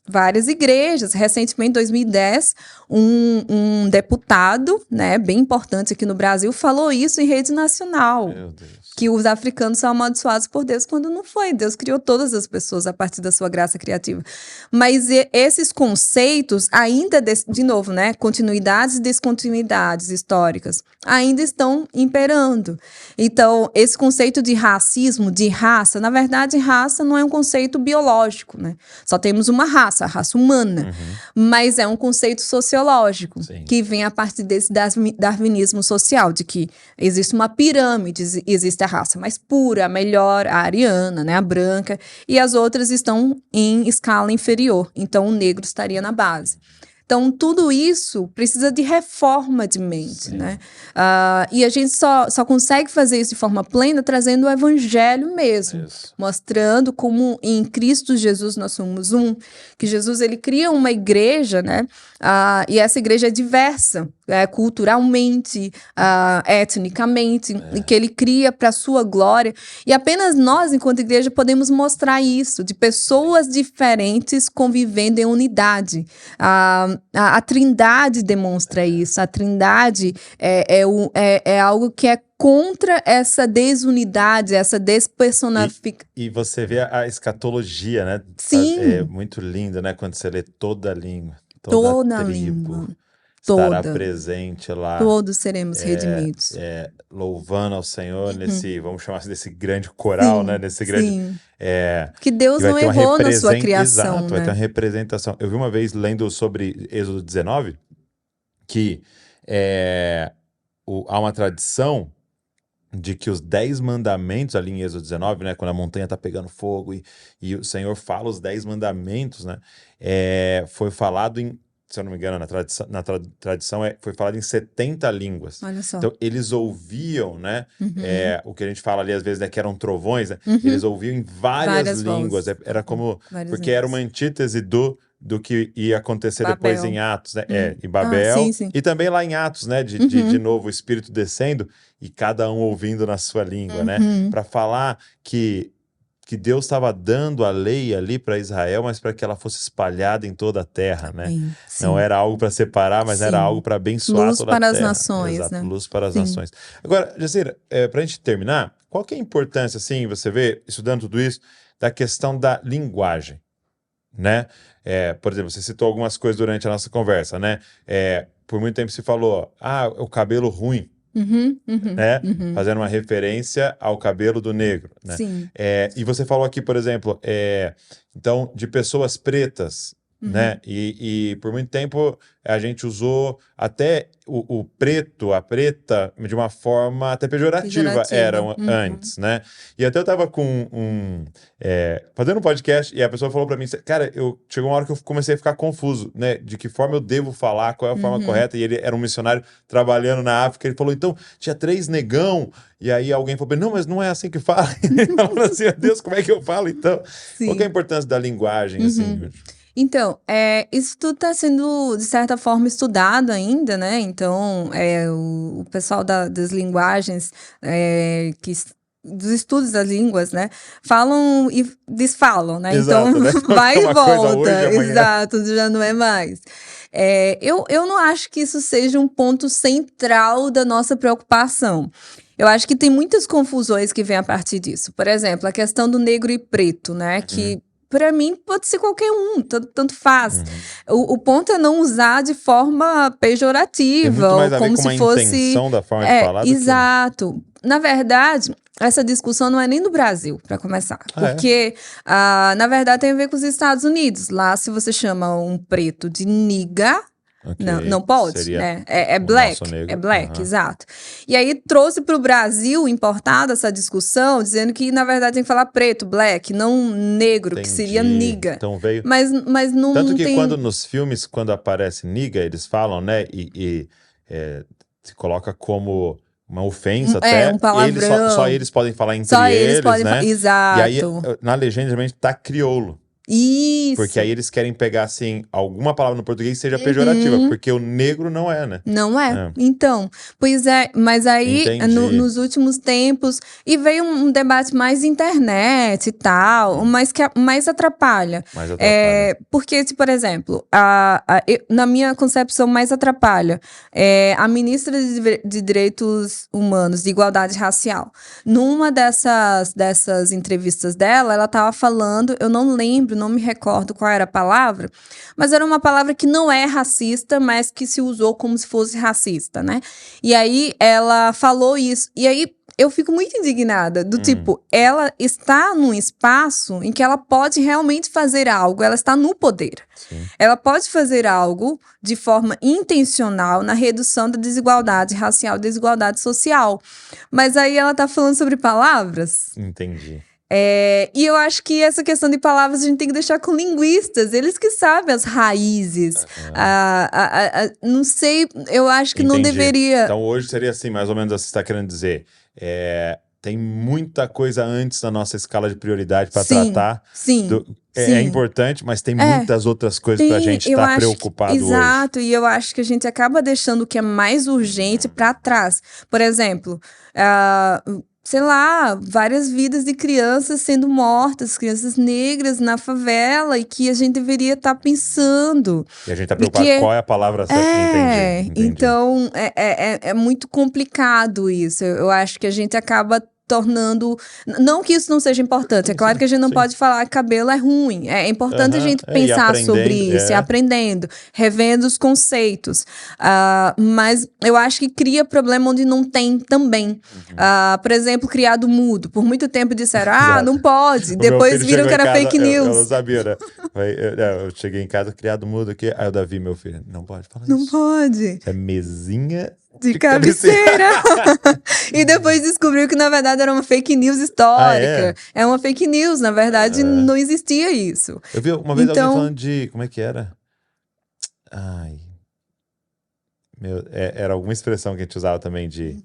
várias igrejas. Recentemente, em 2010, um deputado, né, bem importante aqui no Brasil, falou isso em rede nacional. Meu Deus. Que os africanos são amaldiçoados por Deus, quando não foi. Deus criou todas as pessoas a partir da sua graça criativa. Mas esses conceitos ainda, de novo, né, continuidades e descontinuidades históricas, ainda estão imperando. Então, esse conceito de racismo, de raça, na verdade, raça não é um conceito biológico, né? Só temos uma raça, a raça humana. Mas é um conceito sociológico, Sim. que vem a partir desse darwinismo social, de que existe uma pirâmide, existe a raça mais pura, a melhor, a ariana, né, a branca, e as outras estão em escala inferior. Então, o negro estaria na base. Então, tudo isso precisa de reforma de mente, né? E a gente só consegue fazer isso de forma plena trazendo o evangelho mesmo. Isso. Mostrando como em Cristo Jesus nós somos um. Que Jesus, ele cria uma igreja, né? E essa igreja é diversa, culturalmente, etnicamente, e que ele cria para a sua glória. E apenas nós, enquanto igreja, podemos mostrar isso, de pessoas diferentes convivendo em unidade. A Trindade demonstra isso. A Trindade é algo que é contra essa desunidade, essa despersonificação. E você vê a escatologia, né? Sim. É muito lindo, né? Quando você lê toda a língua, toda a tribo língua. estará presente lá. Todos seremos redimidos. Louvando ao Senhor nesse, vamos chamar assim, desse grande coral, né? Nesse grande... que Deus não errou na sua criação. Exato, vai ter uma representação. Eu vi uma vez lendo sobre Êxodo 19 que há uma tradição de que os 10 mandamentos ali em Êxodo 19, né, quando a montanha está pegando fogo e o Senhor fala os 10 mandamentos, né, foi falado em, se eu não me engano, na tradição foi falado em 70 línguas. Olha só. Então, eles ouviam, né, o que a gente fala ali às vezes, né, que eram trovões, né, eles ouviam em várias línguas. Era como, porque era uma antítese do que ia acontecer Babel. Depois em Atos, né? Em Babel. Sim. E também lá em Atos, né? De novo, o Espírito descendo e cada um ouvindo na sua língua, né? Para falar que Deus estava dando a lei ali para Israel, mas para que ela fosse espalhada em toda a terra, né? Sim. Não era algo para separar, mas era algo para abençoar luz toda a terra. Luz para as nações, Exato, né? Luz para as nações. Agora, Jacira, para a gente terminar, qual que é a importância, assim, você vê, estudando tudo isso, da questão da linguagem, né? Por exemplo, você citou algumas coisas durante a nossa conversa, né? Por muito tempo se falou, o cabelo ruim, né? Fazendo uma referência ao cabelo do negro, né? Sim. E você falou aqui, por exemplo, então, de pessoas pretas, né? E por muito tempo a gente usou até o preto, a preta, de uma forma até pejorativa. Eram antes, né? E até eu tava fazendo um podcast e a pessoa falou pra mim, cara, chegou uma hora que eu comecei a ficar confuso, né? De que forma eu devo falar, qual é a forma correta. E ele era um missionário trabalhando na África, ele falou, então, tinha 3 negão, e aí alguém falou, não, mas não é assim que fala. Ele falou assim, meu Deus, como é que eu falo, então? Sim. Qual que é a importância da linguagem, assim? Então, isso tudo está sendo, de certa forma, estudado ainda, né? Então, o pessoal das linguagens, dos estudos das línguas, né? Falam e desfalam, né? Exato, então, né? vai e volta. Hoje, exato, já não é mais. Eu não acho que isso seja um ponto central da nossa preocupação. Eu acho que tem muitas confusões que vêm a partir disso. Por exemplo, a questão do negro e preto, né? Que para mim, pode ser qualquer um, tanto faz. O ponto é não usar de forma pejorativa, ou como se fosse. Intenção da forma de falar. Exato. Na verdade, essa discussão não é nem do Brasil, para começar. Porque, na verdade, tem a ver com os Estados Unidos. Lá, se você chama um preto de nigga. Okay. Não pode, seria né? É black, exato. E aí trouxe para o Brasil, importada essa discussão, dizendo que, na verdade, tem que falar preto, black, não negro, Entendi. Que seria nigga. Então veio... Mas não Tanto que tem... quando nos filmes, quando aparece nigga, eles falam, né? Se coloca como uma ofensa até. Um palavrão. Só eles podem falar entre eles, né? Exato. E aí, na legenda, geralmente, tá crioulo. Isso. Porque aí eles querem pegar, assim, alguma palavra no português que seja pejorativa, porque o negro não é, né? Não é? Então, pois é, mas aí nos últimos tempos, e veio um debate mais internet e tal, mas que mais atrapalha. Porque, por exemplo, na minha concepção, mais atrapalha a ministra de Direitos Humanos, de Igualdade Racial. Numa dessas entrevistas dela, ela estava falando, eu não lembro, não me recordo qual era a palavra, mas era uma palavra que não é racista, mas que se usou como se fosse racista, né? E aí ela falou isso, e aí eu fico muito indignada, do tipo, ela está num espaço em que ela pode realmente fazer algo, ela está no poder. Sim. Ela pode fazer algo de forma intencional na redução da desigualdade racial, desigualdade social. Mas aí ela está falando sobre palavras. Entendi. E eu acho que essa questão de palavras a gente tem que deixar com linguistas, eles que sabem as raízes. Não sei, eu acho que não deveria. Então hoje seria assim, mais ou menos assim que você está querendo dizer. Tem muita coisa antes na nossa escala de prioridade para tratar. Sim. É importante, mas tem muitas outras coisas para a gente estar preocupado hoje. Exato, e eu acho que a gente acaba deixando o que é mais urgente para trás. Por exemplo, sei lá, várias vidas de crianças sendo mortas, crianças negras na favela, e que a gente deveria estar pensando. E a gente está preocupado qual é a palavra certa. Entendi. Então, é muito complicado isso. Eu acho que a gente acaba tornando... Não que isso não seja importante, é claro que a gente não pode falar que cabelo é ruim. É importante a gente pensar sobre isso, e aprendendo, revendo os conceitos. Mas eu acho que cria problema onde não tem também. Por exemplo, criado mudo. Por muito tempo disseram, não pode. Depois viram que era fake news. Eu não sabia, né? Eu cheguei em casa, criado mudo aqui. Aí o Davi, meu filho, não pode falar isso. Não pode. Isso é mesinha de cabeceira. E depois descobriu que, na verdade, era uma fake news histórica. É uma fake news, na verdade, não existia isso. Eu vi uma vez alguém falando de... Como é que era? Era alguma expressão que a gente usava também de...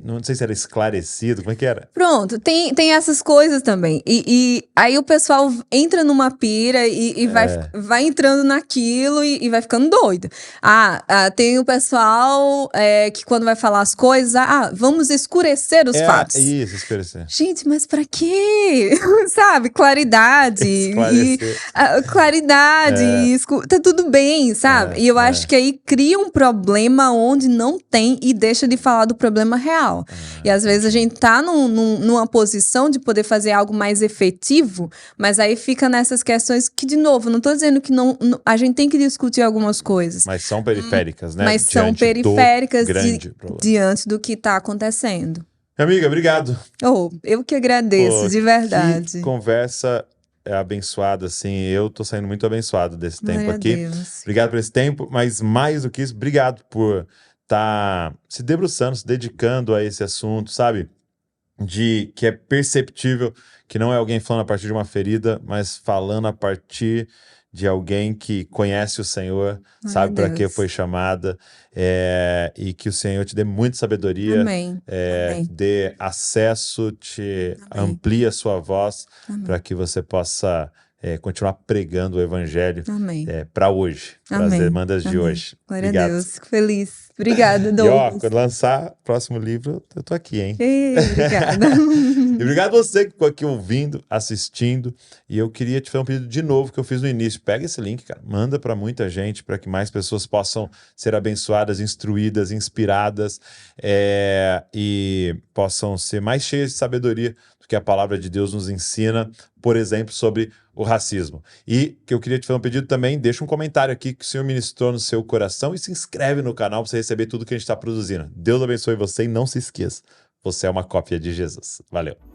Não sei se era esclarecido, como é que era? Pronto, tem essas coisas também. E aí o pessoal entra numa pira e vai entrando naquilo e vai ficando doido. Tem o pessoal que quando vai falar as coisas, vamos escurecer os fatos. Isso, escurecer. Gente, mas pra quê? Sabe? Claridade. Claridade. Tá tudo bem, sabe? E eu acho que aí cria um problema onde não tem e deixa de falar do problema real. E às vezes a gente tá numa posição de poder fazer algo mais efetivo, mas aí fica nessas questões que, de novo, não tô dizendo que a gente tem que discutir algumas coisas. Mas são periféricas, né? Mas são periféricas diante do que tá acontecendo. Amiga, obrigado. Eu que agradeço, de verdade. Que conversa abençoada, assim. Eu tô saindo muito abençoado desse tempo aqui. Obrigado por esse tempo, mas mais do que isso, obrigado por tá se debruçando, se dedicando a esse assunto, sabe? Que é perceptível que não é alguém falando a partir de uma ferida, mas falando a partir de alguém que conhece o Senhor, sabe para que foi chamada, e que o Senhor te dê muita sabedoria, Amém. dê acesso, te amplie a sua voz, para que você possa continuar pregando o evangelho para hoje, para as demandas de hoje. Glória a Deus, fico feliz. Obrigada, Douglas. E quando lançar o próximo livro, eu tô aqui, hein? Obrigada. E obrigado a você que ficou aqui ouvindo, assistindo. E eu queria te fazer um pedido de novo que eu fiz no início. Pega esse link, cara, manda para muita gente, para que mais pessoas possam ser abençoadas, instruídas, inspiradas, e possam ser mais cheias de sabedoria do que a palavra de Deus nos ensina, por exemplo, sobre o racismo. E que eu queria te fazer um pedido também, deixa um comentário aqui que o Senhor ministrou no seu coração e se inscreve no canal para você receber tudo que a gente está produzindo. Deus abençoe você e não se esqueça, você é uma cópia de Jesus. Valeu!